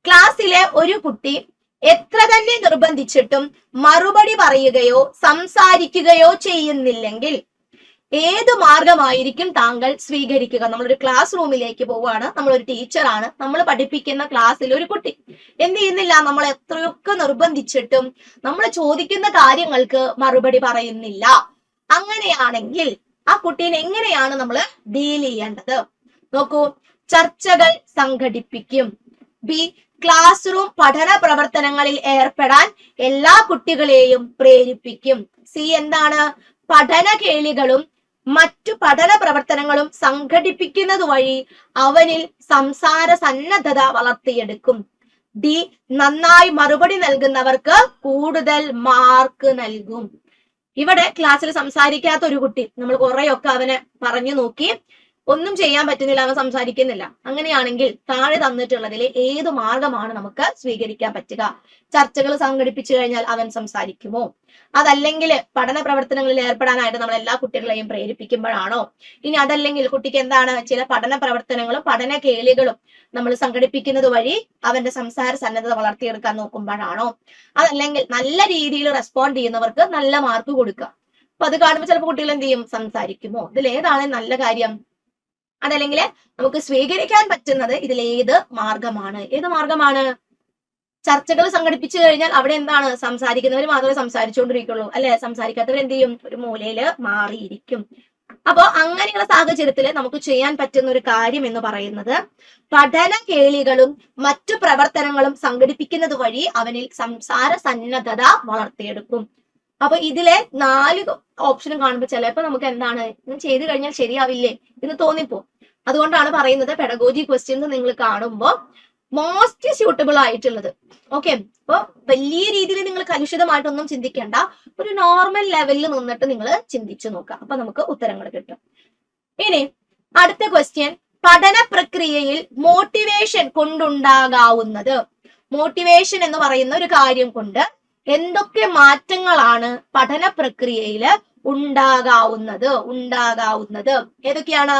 ക്ലാസ്സിലെ ഒരു കുട്ടി എത്ര തന്നെ നിർബന്ധിച്ചിട്ടും മറുപടി പറയുകയോ സംസാരിക്കുകയോ ചെയ്യുന്നില്ലെങ്കിൽ ഏത് മാർഗമായിരിക്കും താങ്കൾ സ്വീകരിക്കുക? നമ്മളൊരു ക്ലാസ് റൂമിലേക്ക് പോവുകയാണ്, നമ്മളൊരു ടീച്ചറാണ്, നമ്മൾ പഠിപ്പിക്കുന്ന ക്ലാസ്സിൽ ഒരു കുട്ടി എന്ത് ചെയ്യുന്നില്ല, നമ്മൾ എത്രയൊക്കെ നിർബന്ധിച്ചിട്ടും നമ്മൾ ചോദിക്കുന്ന കാര്യങ്ങൾക്ക് മറുപടി പറയുന്നില്ല. അങ്ങനെയാണെങ്കിൽ ആ കുട്ടീനെ എങ്ങനെയാണ് നമ്മൾ ഡീൽ ചെയ്യേണ്ടത്? നോക്കൂ, ചർച്ചകൾ സംഘടിപ്പിക്കും. ബി, ക്ലാസ് റൂം പഠന പ്രവർത്തനങ്ങളിൽ ഏർപ്പെടാൻ എല്ലാ കുട്ടികളെയും പ്രേരിപ്പിക്കും. സി എന്താണ്? പഠന കേളികളും മറ്റു പഠന പ്രവർത്തനങ്ങളും സംഘടിപ്പിക്കുന്നത് വഴി അവനിൽ സംസാര സന്നദ്ധത വളർത്തിയെടുക്കും. ഡി, നന്നായി മറുപടി നൽകുന്നവർക്ക് കൂടുതൽ മാർക്ക് നൽകും. ഇവിടെ ക്ലാസ്സിൽ സംസാരിക്കാത്ത ഒരു കുട്ടി, നമ്മൾ കുറെയൊക്കെ അവനെ പറഞ്ഞു നോക്കി, ഒന്നും ചെയ്യാൻ പറ്റുന്നില്ല, അവൻ സംസാരിക്കുന്നില്ല. അങ്ങനെയാണെങ്കിൽ താഴെ തന്നിട്ടുള്ളതിൽ ഏത് മാർഗമാണ് നമുക്ക് സ്വീകരിക്കാൻ പറ്റുക? ചർച്ചകൾ സംഘടിപ്പിച്ചു കഴിഞ്ഞാൽ അവൻ സംസാരിക്കുമോ? അതല്ലെങ്കിൽ പഠന പ്രവർത്തനങ്ങളിൽ ഏർപ്പെടാനായിട്ട് നമ്മൾ എല്ലാ കുട്ടികളെയും പ്രേരിപ്പിക്കുമ്പോഴാണോ? ഇനി അതല്ലെങ്കിൽ കുട്ടിക്ക് എന്താണ്, ചില പഠന പ്രവർത്തനങ്ങളും പഠന കേളികളും നമ്മൾ സംഘടിപ്പിക്കുന്നത് വഴി അവന്റെ സംസാര സന്നദ്ധത വളർത്തിയെടുക്കാൻ നോക്കുമ്പോഴാണോ? അതല്ലെങ്കിൽ നല്ല രീതിയിൽ റെസ്പോണ്ട് ചെയ്യുന്നവർക്ക് നല്ല മാർക്ക് കൊടുക്കുക. അപ്പൊ അത് കാണുമ്പോൾ ചിലപ്പോൾ കുട്ടികൾ എന്ത് ചെയ്യും? സംസാരിക്കുമോ? ഇതിൽ ഏതാണ് നല്ല കാര്യം? അതല്ലെങ്കിൽ നമുക്ക് സ്വീകരിക്കാൻ പറ്റുന്നത് ഇതിലേത് മാർഗമാണ്? ഏത് മാർഗമാണ്? ചർച്ചകൾ സംഘടിപ്പിച്ചു കഴിഞ്ഞാൽ അവിടെ എന്താണ്, സംസാരിക്കുന്നവർ മാത്രമേ സംസാരിച്ചുകൊണ്ടിരിക്കുള്ളൂ അല്ലെ, സംസാരിക്കാത്തവർ എന്ത് ചെയ്യും? ഒരു മൂലയില് മാറിയിരിക്കും. അപ്പൊ അങ്ങനെയുള്ള സാഹചര്യത്തിൽ നമുക്ക് ചെയ്യാൻ പറ്റുന്ന ഒരു കാര്യം എന്ന് പറയുന്നത് പഠന കേളികളും മറ്റു പ്രവർത്തനങ്ങളും സംഘടിപ്പിക്കുന്നത് വഴി അവനിൽ സംസാര സന്നദ്ധത വളർത്തിയെടുക്കും. അപ്പൊ ഇതിലെ 4 ഓപ്ഷനും കാണുമ്പോൾ ചിലപ്പോൾ നമുക്ക് എന്താണ്, ഇത് ചെയ്തു കഴിഞ്ഞാൽ ശരിയാവില്ലേ എന്ന് തോന്നിപ്പോ. അതുകൊണ്ടാണ് പറയുന്നത് പെഡഗോജി ക്വസ്റ്റ്യൻസ് നിങ്ങൾ കാണുമ്പോൾ മോസ്റ്റ് സ്യൂട്ടബിൾ ആയിട്ടുള്ളത്. ഓക്കെ, അപ്പൊ വലിയ രീതിയിൽ നിങ്ങൾ കലുഷിതമായിട്ടൊന്നും ചിന്തിക്കേണ്ട, ഒരു നോർമൽ ലെവലിൽ നിന്നിട്ട് നിങ്ങൾ ചിന്തിച്ചു നോക്കാം. അപ്പൊ നമുക്ക് ഉത്തരങ്ങൾ കിട്ടും. ഇനി അടുത്ത ക്വസ്റ്റ്യൻ, പഠന പ്രക്രിയയിൽ മോട്ടിവേഷൻ കൊണ്ടുണ്ടാകാവുന്നത്. മോട്ടിവേഷൻ എന്ന് പറയുന്ന ഒരു കാര്യം കൊണ്ട് എന്തൊക്കെ മാറ്റങ്ങളാണ് പഠന പ്രക്രിയയിൽ ഉണ്ടാകാവുന്നത്? ഏതൊക്കെയാണ്?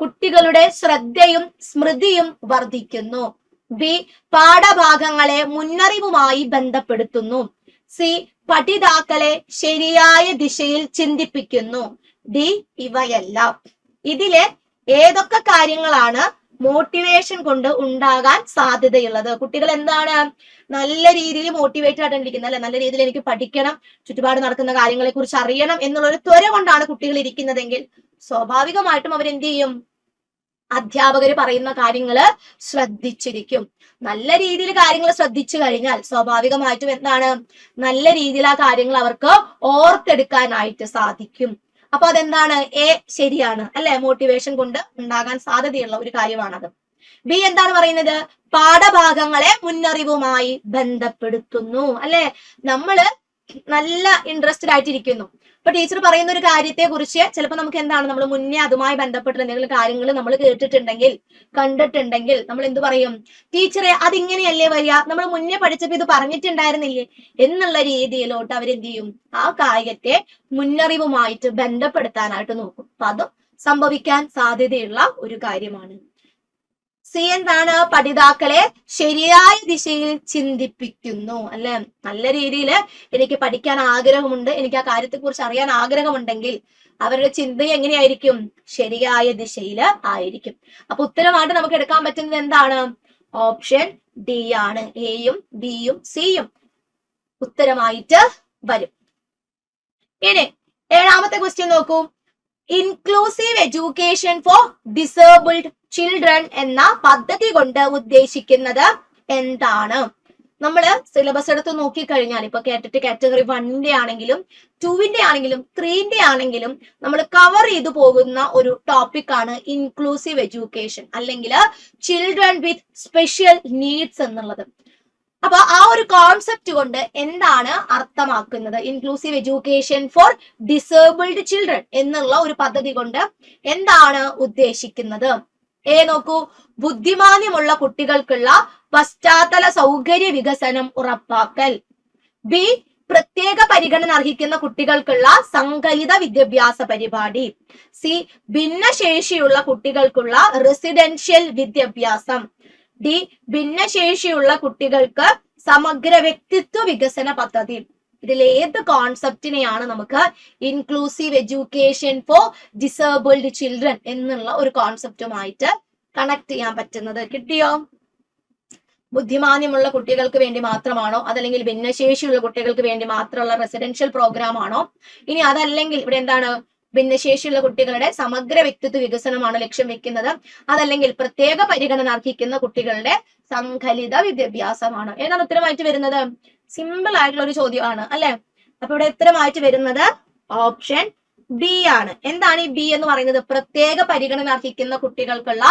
കുട്ടികളുടെ ശ്രദ്ധയും സ്മൃതിയും വർദ്ധിക്കുന്നു. ബി, പാഠഭാഗങ്ങളെ മുന്നറിവുമായി ബന്ധപ്പെടുത്തുന്നു. സി, പഠിതാക്കളെ ശരിയായ ദിശയിൽ ചിന്തിപ്പിക്കുന്നു. ഡി, ഇവയെല്ലാം. ഇതിലെ ഏതൊക്കെ കാര്യങ്ങളാണ് മോട്ടിവേഷൻ കൊണ്ട് ഉണ്ടാകാൻ സാധ്യതയുള്ളത്? കുട്ടികൾ എന്താണ്, നല്ല രീതിയിൽ മോട്ടിവേറ്റഡ് ആയിട്ടിരിക്കുന്നത് അല്ലെ, നല്ല രീതിയിൽ എനിക്ക് പഠിക്കണം, ചുറ്റുപാട് നടക്കുന്ന കാര്യങ്ങളെ കുറിച്ച് അറിയണം എന്നുള്ളൊരു ത്വര കൊണ്ടാണ് കുട്ടികൾ ഇരിക്കുന്നതെങ്കിൽ സ്വാഭാവികമായിട്ടും അവരെന്ത് ചെയ്യും? അധ്യാപകർ പറയുന്ന കാര്യങ്ങള് ശ്രദ്ധിച്ചിരിക്കും. നല്ല രീതിയിൽ കാര്യങ്ങൾ ശ്രദ്ധിച്ചു കഴിഞ്ഞാൽ സ്വാഭാവികമായിട്ടും എന്താണ്, നല്ല രീതിയിൽ ആ കാര്യങ്ങൾ അവർക്ക് ഓർത്തെടുക്കാനായിട്ട് സാധിക്കും. അപ്പൊ അതെന്താണ്? എ ശരിയാണ് അല്ലെ, മോട്ടിവേഷൻ കൊണ്ട് ഉണ്ടാകാൻ സാധ്യതയുള്ള ഒരു കാര്യമാണത്. ബി എന്താണ് പറയുന്നത്? പാഠഭാഗങ്ങളെ മുന്നറിവുമായി ബന്ധപ്പെടുത്തുന്നു അല്ലെ. നമ്മള് നല്ല ഇൻട്രസ്റ്റഡ് ആയിട്ടിരിക്കുന്നു, ഇപ്പൊ ടീച്ചർ പറയുന്ന ഒരു കാര്യത്തെ കുറിച്ച് ചിലപ്പോൾ നമുക്ക് എന്താണ്, നമ്മൾ മുന്നേ അതുമായി ബന്ധപ്പെട്ട എന്തെങ്കിലും കാര്യങ്ങൾ നമ്മൾ കേട്ടിട്ടുണ്ടെങ്കിൽ കണ്ടിട്ടുണ്ടെങ്കിൽ നമ്മൾ എന്ത് പറയും? ടീച്ചറെ അതിങ്ങനെയല്ലേ വരിക, നമ്മൾ മുന്നേ പഠിച്ചപ്പോ ഇത് പറഞ്ഞിട്ടുണ്ടായിരുന്നില്ലേ എന്നുള്ള രീതിയിലോട്ട് അവരെന്ത് ചെയ്യും? ആ കാര്യത്തെ മുന്നറിവുമായിട്ട് ബന്ധപ്പെടുത്താനായിട്ട് നോക്കും. അപ്പൊ അതും സംഭവിക്കാൻ സാധ്യതയുള്ള ഒരു കാര്യമാണ്. സി എന്താണ്? പഠിതാക്കളെ ശരിയായ ദിശയിൽ ചിന്തിപ്പിക്കുന്നു. അല്ലെ? നല്ല രീതിയിൽ എനിക്ക് പഠിക്കാൻ ആഗ്രഹമുണ്ട്, എനിക്ക് ആ കാര്യത്തെ കുറിച്ച് അറിയാൻ ആഗ്രഹമുണ്ടെങ്കിൽ അവരുടെ ചിന്ത എങ്ങനെയായിരിക്കും? ശരിയായ ദിശയിൽ ആയിരിക്കും. അപ്പൊ ഉത്തരമായിട്ട് നമുക്ക് എടുക്കാൻ പറ്റുന്നത് എന്താണ്? ഓപ്ഷൻ ഡി ആണ്. എയും ബിയും സിയും ഉത്തരമായിട്ട് വരും. ഇനി 7ാമത്തെ ക്വസ്റ്റ്യൻ നോക്കൂ. Inclusive education for disabled children എന്ന പദ്ധതി കൊണ്ട് ഉദ്ദേശിക്കുന്നത് എന്താണ്? നമ്മൾ സിലബസ് എടുത്ത് നോക്കിക്കഴിഞ്ഞാൽ ഇപ്പൊ കേട്ടിട്ട് കാറ്റഗറി 1ന്റെ ആണെങ്കിലും 2ന്റെ ആണെങ്കിലും 3ന്റെ ആണെങ്കിലും നമ്മൾ കവർ ചെയ്തു പോകുന്ന ഒരു ടോപ്പിക് ആണ് ഇൻക്ലൂസീവ് എഡ്യൂക്കേഷൻ അല്ലെങ്കിൽ ചിൽഡ്രൻ വിത്ത് സ്പെഷ്യൽ നീഡ്സ് എന്നുള്ളത്. അപ്പൊ ആ ഒരു കോൺസെപ്റ്റ് കൊണ്ട് എന്താണ് അർത്ഥമാക്കുന്നത്? Inclusive education for disabled children എന്നുള്ള ഒരു പദ്ധതി കൊണ്ട് എന്താണ് ഉദ്ദേശിക്കുന്നത്? നോക്കൂ. ബുദ്ധിമാന്യമുള്ള കുട്ടികൾക്കുള്ള പശ്ചാത്തല സൗകര്യ വികസനം ഉറപ്പാക്കൽ. ബി പ്രത്യേക പരിഗണന അർഹിക്കുന്ന കുട്ടികൾക്കുള്ള സംഘലിത വിദ്യാഭ്യാസ പരിപാടി. സി ഭിന്നശേഷിയുള്ള കുട്ടികൾക്കുള്ള റെസിഡൻഷ്യൽ വിദ്യാഭ്യാസം. ഡി ഭിന്നശേഷിയുള്ള കുട്ടികൾക്ക് സമഗ്ര വ്യക്തിത്വ വികസന പദ്ധതി. ഇതിൽ ഏത് കോൺസെപ്റ്റിനെയാണ് നമുക്ക് inclusive education for disabled children എന്നുള്ള ഒരു കോൺസെപ്റ്റുമായിട്ട് കണക്ട് ചെയ്യാൻ പറ്റുന്നത്? കിട്ടിയോ? ബുദ്ധിമാന്യമുള്ള കുട്ടികൾക്ക് വേണ്ടി മാത്രമാണോ, അതല്ലെങ്കിൽ ഭിന്നശേഷിയുള്ള കുട്ടികൾക്ക് വേണ്ടി മാത്രമുള്ള റെസിഡൻഷ്യൽ പ്രോഗ്രാം ആണോ? ഇനി അതല്ലെങ്കിൽ ഇവിടെ എന്താണ്? ഭിന്നശേഷിയുള്ള കുട്ടികളുടെ സമഗ്ര വ്യക്തിത്വ വികസനമാണ് ലക്ഷ്യം വെക്കുന്നത്, അതല്ലെങ്കിൽ പ്രത്യേക പരിഗണന അർഹിക്കുന്ന കുട്ടികളുടെ സംഘലിത വിദ്യാഭ്യാസമാണ്. ഏതാണ് ഉത്തരമായിട്ട് വരുന്നത്? സിമ്പിൾ ആയിട്ടുള്ള ഒരു ചോദ്യമാണ് അല്ലെ? അപ്പൊ ഇവിടെ ഉത്തരമായിട്ട് വരുന്നത് ഓപ്ഷൻ ബി ആണ്. എന്താണ് ഈ ബി എന്ന് പറയുന്നത്? പ്രത്യേക പരിഗണന അർഹിക്കുന്ന കുട്ടികൾക്കുള്ള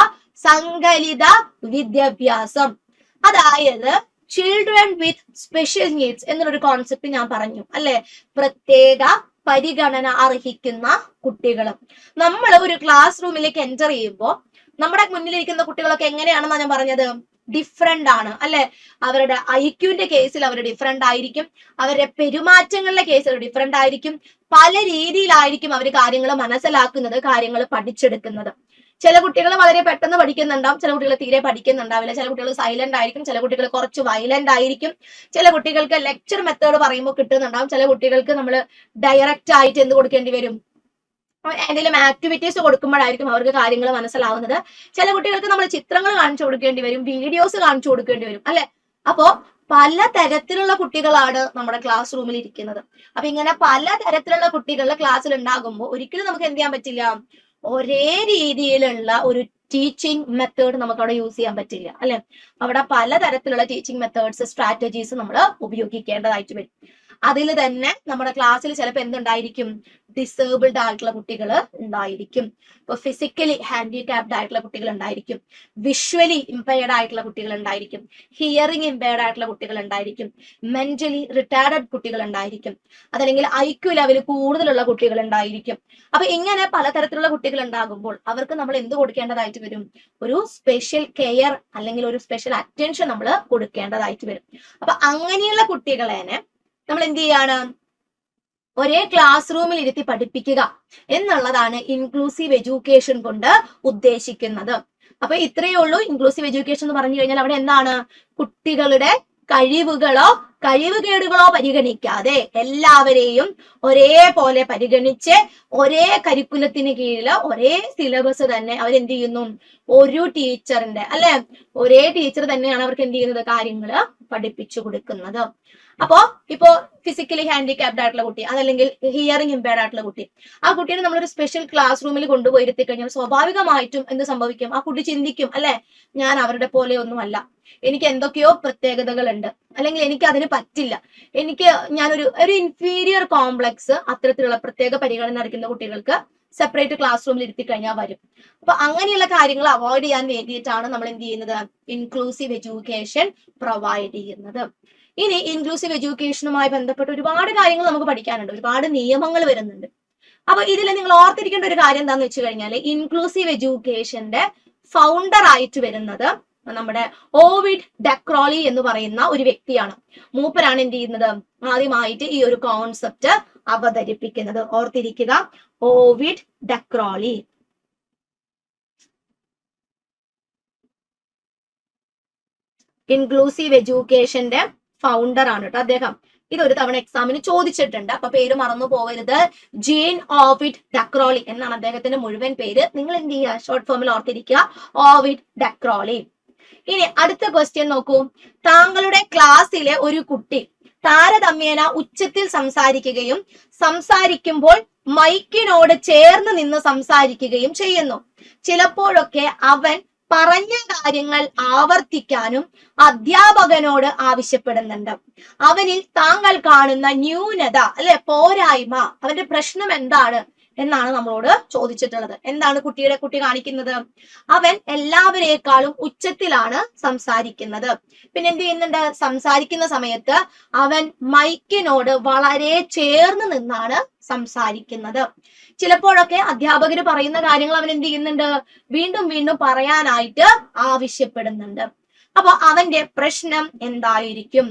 സംഘലിത വിദ്യാഭ്യാസം. അതായത് ചിൽഡ്രൻ വിത്ത് സ്പെഷ്യൽ നീഡ്സ് എന്നൊരു കോൺസെപ്റ്റ് ഞാൻ പറഞ്ഞു അല്ലെ? പ്രത്യേക പരിഗണന അർഹിക്കുന്ന കുട്ടികൾ. നമ്മൾ ഒരു ക്ലാസ് റൂമിലേക്ക് എൻ്റർ ചെയ്യുമ്പോൾ നമ്മുടെ മുന്നിലിരിക്കുന്ന കുട്ടികളൊക്കെ എങ്ങനെയാണെന്നാണ് ഞാൻ പറഞ്ഞത്? ഡിഫറെന്റ് ആണ് അല്ലെ? അവരുടെ ഐക്യുവിന്റെ കേസിൽ അവർ ഡിഫറെന്റ് ആയിരിക്കും, അവരുടെ പെരുമാറ്റങ്ങളുടെ കേസിൽ ഡിഫറെന്റ് ആയിരിക്കും, പല രീതിയിലായിരിക്കും അവർ കാര്യങ്ങൾ മനസ്സിലാക്കുന്നത്, കാര്യങ്ങൾ പഠിച്ചെടുക്കുന്നത്. ചില കുട്ടികൾ വളരെ പെട്ടെന്ന് പഠിക്കുന്നുണ്ടാവും, ചില കുട്ടികൾ തീരെ പഠിക്കുന്നുണ്ടാവില്ല, ചില കുട്ടികൾ സൈലന്റ് ആയിരിക്കും, ചില കുട്ടികൾ കുറച്ച് വയലന്റ് ആയിരിക്കും, ചില കുട്ടികൾക്ക് ലെക്ചർ മെത്തേഡ് പറയുമ്പോൾ കിട്ടുന്നുണ്ടാവും, ചില കുട്ടികൾക്ക് നമ്മൾ ഡയറക്റ്റ് ആയിട്ട് എന്ത് കൊടുക്കേണ്ടി വരും? എന്തെങ്കിലും ആക്ടിവിറ്റീസ് കൊടുക്കുമ്പോഴായിരിക്കും അവർക്ക് കാര്യങ്ങൾ മനസ്സിലാവുന്നത്. ചില കുട്ടികൾക്ക് നമ്മൾ ചിത്രങ്ങൾ കാണിച്ചു കൊടുക്കേണ്ടി വരും, വീഡിയോസ് കാണിച്ചു കൊടുക്കേണ്ടി വരും അല്ലെ? അപ്പോ പല തരത്തിലുള്ള കുട്ടികളാണ് നമ്മുടെ ക്ലാസ് റൂമിൽ ഇരിക്കുന്നത്. അപ്പൊ ഇങ്ങനെ പല തരത്തിലുള്ള കുട്ടികളുടെ ക്ലാസ്സിൽ ഉണ്ടാകുമ്പോൾ ഒരിക്കലും നമുക്ക് എന്ത് ചെയ്യാൻ പറ്റില്ല? ഒരേ രീതിയിലുള്ള ഒരു ടീച്ചിങ് മെത്തേഡ് നമുക്ക് അവിടെ യൂസ് ചെയ്യാൻ പറ്റില്ല അല്ലെ? അവിടെ പലതരത്തിലുള്ള ടീച്ചിങ് മെത്തേഡ്സ്, സ്ട്രാറ്റജീസ് നമ്മൾ ഉപയോഗിക്കേണ്ടതായിട്ട് വരും. അതിൽ തന്നെ നമ്മുടെ ക്ലാസ്സിൽ ചിലപ്പോൾ എന്തുണ്ടായിരിക്കും? ഡിസേബിൾഡ് ആയിട്ടുള്ള കുട്ടികൾ ഉണ്ടായിരിക്കും, ഇപ്പൊ ഫിസിക്കലി ഹാൻഡിക്യാപ്ഡ് ആയിട്ടുള്ള കുട്ടികൾ ഉണ്ടായിരിക്കും, വിഷ്വലി ഇമ്പയർഡ് ആയിട്ടുള്ള കുട്ടികൾ ഉണ്ടായിരിക്കും, ഹിയറിംഗ് ഇമ്പയർഡ് ആയിട്ടുള്ള കുട്ടികൾ ഉണ്ടായിരിക്കും, മെന്റലി റിട്ടാർഡഡ് കുട്ടികൾ ഉണ്ടായിരിക്കും, അതല്ലെങ്കിൽ ഐക്യു ലെവൽ കൂടുതലുള്ള കുട്ടികൾ ഉണ്ടായിരിക്കും. അപ്പൊ ഇങ്ങനെ പലതരത്തിലുള്ള കുട്ടികൾ ഉണ്ടാകുമ്പോൾ അവർക്ക് നമ്മൾ എന്ത് കൊടുക്കേണ്ടതായിട്ട് വരും? ഒരു സ്പെഷ്യൽ കെയർ അല്ലെങ്കിൽ ഒരു സ്പെഷ്യൽ അറ്റൻഷൻ നമ്മൾ കൊടുക്കേണ്ടതായിട്ട് വരും. അപ്പൊ അങ്ങനെയുള്ള കുട്ടികളെ നമ്മൾ എന്ത് ചെയ്യാണ്? ഒരേ ക്ലാസ് റൂമിൽ ഇരുത്തി പഠിപ്പിക്കുക എന്നുള്ളതാണ് ഇൻക്ലൂസീവ് എഡ്യൂക്കേഷൻ കൊണ്ട് ഉദ്ദേശിക്കുന്നത്. അപ്പൊ ഇത്രയേ ഉള്ളൂ ഇൻക്ലൂസീവ് എഡ്യൂക്കേഷൻ എന്ന് പറഞ്ഞു കഴിഞ്ഞാൽ. അവിടെ എന്താണ്? കുട്ടികളുടെ കഴിവുകളോ കഴിവുകേടുകളോ പരിഗണിക്കാതെ എല്ലാവരെയും ഒരേപോലെ പരിഗണിച്ച് ഒരേ കരിക്കുലത്തിന് കീഴിൽ ഒരേ സിലബസ് തന്നെ അവരെന്ത് ചെയ്യുന്നു? ഒരു ടീച്ചറിന്റെ അല്ലെ? ഒരേ ടീച്ചർ തന്നെയാണ് അവർക്ക് എന്ത് ചെയ്യുന്നത്? കാര്യങ്ങൾ പഠിപ്പിച്ചു കൊടുക്കുന്നത്. അപ്പോ ഇപ്പോ ഫിസിക്കലി ഹാൻഡിക്യാപ്ഡ് ആയിട്ടുള്ള കുട്ടി, അതല്ലെങ്കിൽ ഹിയറിംഗ് ഇമ്പയർഡ് ആയിട്ടുള്ള കുട്ടി, ആ കുട്ടീനെ നമ്മളൊരു സ്പെഷ്യൽ ക്ലാസ് റൂമിൽ കൊണ്ടുപോയി ഇരുത്തി കഴിഞ്ഞാൽ സ്വാഭാവികമായിട്ടും എന്ത് സംഭവിക്കും? ആ കുട്ടി ചിന്തിക്കും അല്ലെ, ഞാൻ അവരുടെ പോലെ ഒന്നുമല്ല, എനിക്ക് എന്തൊക്കെയോ പ്രത്യേകതകൾ ഉണ്ട്, അല്ലെങ്കിൽ എനിക്ക് അതിന് പറ്റില്ല, എനിക്ക് ഞാനൊരു ഇൻഫീരിയർ കോംപ്ലക്സ് അത്തരത്തിലുള്ള പ്രത്യേക പരിഗണന അർഹിക്കുന്ന കുട്ടികൾക്ക് സെപ്പറേറ്റ് ക്ലാസ് റൂമിൽ ഇരുത്തി കഴിഞ്ഞാൽ വരും. അപ്പൊ അങ്ങനെയുള്ള കാര്യങ്ങൾ അവോയ്ഡ് ചെയ്യാൻ വേണ്ടിയിട്ടാണ് നമ്മൾ എന്ത് ചെയ്യുന്നത്? ഇൻക്ലൂസീവ് എഡ്യൂക്കേഷൻ പ്രൊവൈഡ് ചെയ്യുന്നത്. ഇനി ഇൻക്ലൂസീവ് എഡ്യൂക്കേഷനുമായി ബന്ധപ്പെട്ട് ഒരുപാട് കാര്യങ്ങൾ നമുക്ക് പഠിക്കാനുണ്ട്, ഒരുപാട് നിയമങ്ങൾ വരുന്നുണ്ട്. അപ്പൊ ഇതിൽ നിങ്ങൾ ഓർത്തിരിക്കേണ്ട ഒരു കാര്യം എന്താന്ന് വെച്ച് കഴിഞ്ഞാൽ, ഇൻക്ലൂസീവ് എഡ്യൂക്കേഷന്റെ ഫൗണ്ടർ ആയിട്ട് വരുന്നത് നമ്മുടെ ഓവിഡ് ഡക്രോളി എന്ന് പറയുന്ന ഒരു വ്യക്തിയാണ്. മൂപ്പരാണ് എന്ത് ചെയ്യുന്നത്? ആദ്യമായിട്ട് ഈ ഒരു കോൺസെപ്റ്റ് അവതരിപ്പിക്കുന്നത്. ഓർത്തിരിക്കുക, ഓവിഡ് ഡക്രോളി. ഇൻക്ലൂസീവ് എഡ്യൂക്കേഷന്റെ ഫൗണ്ടർ ആണ് കേട്ടോ അദ്ദേഹം. ഇതൊരു തവണ എക്സാമിന് ചോദിച്ചിട്ടുണ്ട്. അപ്പൊ പേര് മറന്നു പോകരുത്. ജീൻ ഓവിഡ് ഡക്രോളി എന്നാണ് അദ്ദേഹത്തിന്റെ മുഴുവൻ പേര്. നിങ്ങൾ എന്ത് ചെയ്യുക, ഷോർട്ട് ഫോമിൽ ഓർത്തിരിക്കുക, ഓവിഡ് ഡക്രോളി. ഇനി അടുത്ത ക്വസ്റ്റ്യൻ നോക്കൂ. താങ്കളുടെ ക്ലാസ്സിലെ ഒരു കുട്ടി താരതമ്യേന ഉച്ചത്തിൽ സംസാരിക്കുകയും സംസാരിക്കുമ്പോൾ മൈക്കിനോട് ചേർന്ന് നിന്ന് സംസാരിക്കുകയും ചെയ്യുന്നു. ചിലപ്പോഴൊക്കെ അവൻ പറഞ്ഞ കാര്യങ്ങൾ ആവർത്തിക്കാനും അധ്യാപകനോട് ആവശ്യപ്പെടുന്നുണ്ട്. അവനിൽ താങ്കൾ കാണുന്ന ന്യൂനത അല്ലെ, പോരായ്മ, അവന്റെ പ്രശ്നം എന്താണ് എന്നാണ് നമ്മളോട് ചോദിച്ചിട്ടുള്ളത്. എന്താണ് കുട്ടി കാണിക്കുന്നത്? അവൻ എല്ലാവരേക്കാളും ഉച്ചത്തിലാണ് സംസാരിക്കുന്നത്. പിന്നെ എന്ത് ചെയ്യുന്നുണ്ട്? സംസാരിക്കുന്ന സമയത്ത് അവൻ മൈക്കിനോട് വളരെ ചേർന്ന് നിന്നാണ് സംസാരിക്കുന്നത്. ചിലപ്പോഴൊക്കെ അധ്യാപകര് പറയുന്ന കാര്യങ്ങൾ അവൻ എന്ത് ചെയ്യുന്നുണ്ട്? വീണ്ടും വീണ്ടും പറയാനായിട്ട് ആവശ്യപ്പെടുന്നുണ്ട്. അപ്പൊ അവന്റെ പ്രശ്നം എന്തായിരിക്കും?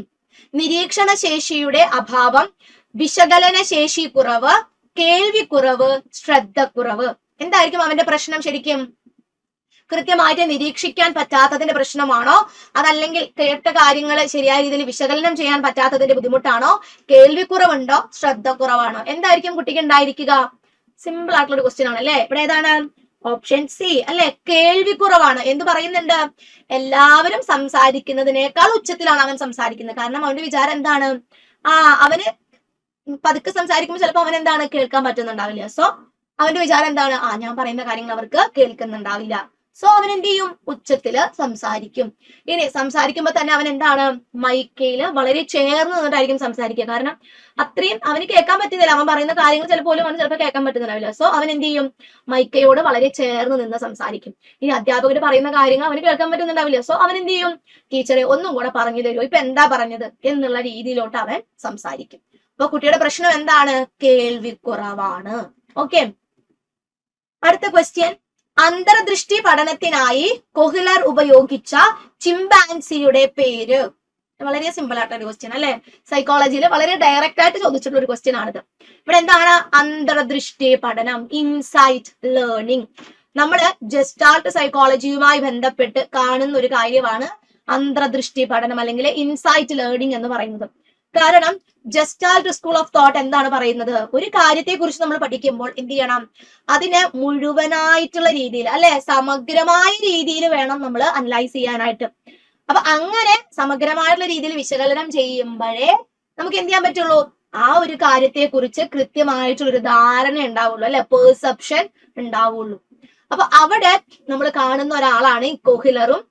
നിരീക്ഷണ ശേഷിയുടെ അഭാവം, വിശകലന ശേഷി കുറവ്, കേൾവിക്കുറവ്, ശ്രദ്ധക്കുറവ്. എന്തായിരിക്കും അവന്റെ പ്രശ്നം ശരിക്കും? കൃത്യമായിട്ട് നിരീക്ഷിക്കാൻ പറ്റാത്തതിന്റെ പ്രശ്നമാണോ? അതല്ലെങ്കിൽ കേട്ട കാര്യങ്ങൾ ശരിയായ രീതിയിൽ വിശകലനം ചെയ്യാൻ പറ്റാത്തതിന്റെ ബുദ്ധിമുട്ടാണോ? കേൾവിക്കുറവുണ്ടോ? ശ്രദ്ധക്കുറവാണോ? എന്തായിരിക്കും കുട്ടിക്ക് ഉണ്ടായിരിക്കുക? സിമ്പിൾ ആയിട്ടുള്ള ഒരു ക്വസ്റ്റ്യൻ ആണ് അല്ലെ. ഇവിടെ ഏതാണ്? ഓപ്ഷൻ സി അല്ലെ, കേൾവിക്കുറവാണ്. എന്ത് പറയുന്നുണ്ട്? എല്ലാവരും സംസാരിക്കുന്നതിനേക്കാൾ ഉച്ചത്തിലാണ് അവൻ സംസാരിക്കുന്നത്. കാരണം അവന്റെ വിചാരം എന്താണ്? അവന് പതുക്കെ സംസാരിക്കുമ്പോൾ ചിലപ്പോൾ അവൻ എന്താണ്, കേൾക്കാൻ പറ്റുന്നുണ്ടാവില്ല. സോ അവന്റെ വിചാരം എന്താണ്? ഞാൻ പറയുന്ന കാര്യങ്ങൾ അവർക്ക് കേൾക്കുന്നുണ്ടാവില്ല. സോ അവൻ എന്ത് ചെയ്യും? ഉച്ചത്തില് സംസാരിക്കും. ഇനി സംസാരിക്കുമ്പോ തന്നെ അവൻ എന്താണ്, മൈക്കയില് വളരെ ചേർന്ന് നിന്നിട്ടായിരിക്കും സംസാരിക്കുക. കാരണം അത്രയും അവന് കേൾക്കാൻ പറ്റുന്നില്ല. അവൻ പറയുന്ന കാര്യങ്ങൾ ചിലപ്പോലും അവന് ചിലപ്പോൾ കേൾക്കാൻ പറ്റുന്നുണ്ടാവില്ല. സോ അവൻ എന്ത് ചെയ്യും? മൈക്കയോട് വളരെ ചേർന്ന് നിന്ന് സംസാരിക്കും. ഇനി അധ്യാപകർ പറയുന്ന കാര്യങ്ങൾ അവന് കേൾക്കാൻ പറ്റുന്നുണ്ടാവില്ല. സോ അവൻ എന്ത് ചെയ്യും? ടീച്ചറെ ഒന്നും കൂടെ പറഞ്ഞു തരുമോ, ഇപ്പൊ എന്താ പറഞ്ഞത് എന്നുള്ള രീതിയിലോട്ട് അവൻ സംസാരിക്കും. അപ്പൊ കുട്ടിയുടെ പ്രശ്നം എന്താണ്? കേൾവിക്കുറവാണ്. ഓക്കെ, അടുത്ത ക്വസ്റ്റ്യൻ. അന്തർദൃഷ്ടി പഠനത്തിനായി കൊഹ്ലർ ഉപയോഗിച്ച ചിമ്പാൻസിയുടെ പേര്. വളരെ സിമ്പിൾ ആയിട്ടൊരു ക്വസ്റ്റ്യൻ അല്ലെ. സൈക്കോളജിയിൽ വളരെ ഡയറക്റ്റ് ആയിട്ട് ചോദിച്ചിട്ടുള്ള ഒരു ക്വസ്റ്റ്യൻ ആണിത്. ഇവിടെ എന്താണ് അന്തർദൃഷ്ടി പഠനം? Insight learning. നമ്മള് ജസ്റ്റാൾട്ട് സൈക്കോളജിയുമായി ബന്ധപ്പെട്ട് കാണുന്ന ഒരു കാര്യമാണ് അന്തർദൃഷ്ടി പഠനം അല്ലെങ്കിൽ ഇൻസൈറ്റ് ലേണിംഗ് എന്ന് പറയുന്നത്. കാരണം ജസ്റ്റാൾട്ട് സ്കൂൾ ഓഫ് തോട്ട് എന്താണ് പറയുന്നത്? ഒരു കാര്യത്തെ കുറിച്ച് നമ്മൾ പഠിക്കുമ്പോൾ എന്ത് ചെയ്യണം? അതിനെ മുഴുവനായിട്ടുള്ള രീതിയിൽ അല്ലെ, സമഗ്രമായ രീതിയിൽ വേണം നമ്മൾ അനലൈസ് ചെയ്യാനായിട്ട്. അപ്പൊ അങ്ങനെ സമഗ്രമായിട്ടുള്ള രീതിയിൽ വിശകലനം ചെയ്യുമ്പോഴേ നമുക്ക് എന്ത് ചെയ്യാൻ പറ്റുള്ളൂ? ആ ഒരു കാര്യത്തെ കുറിച്ച് കൃത്യമായിട്ടുള്ള ഒരു ധാരണ ഉണ്ടാവുള്ളൂ അല്ലെ, പെർസെപ്ഷൻ ഉണ്ടാവുള്ളൂ. അപ്പൊ അവിടെ നമ്മൾ കാണുന്ന ഒരാളാണ് ഈ കൊഹ്ലറും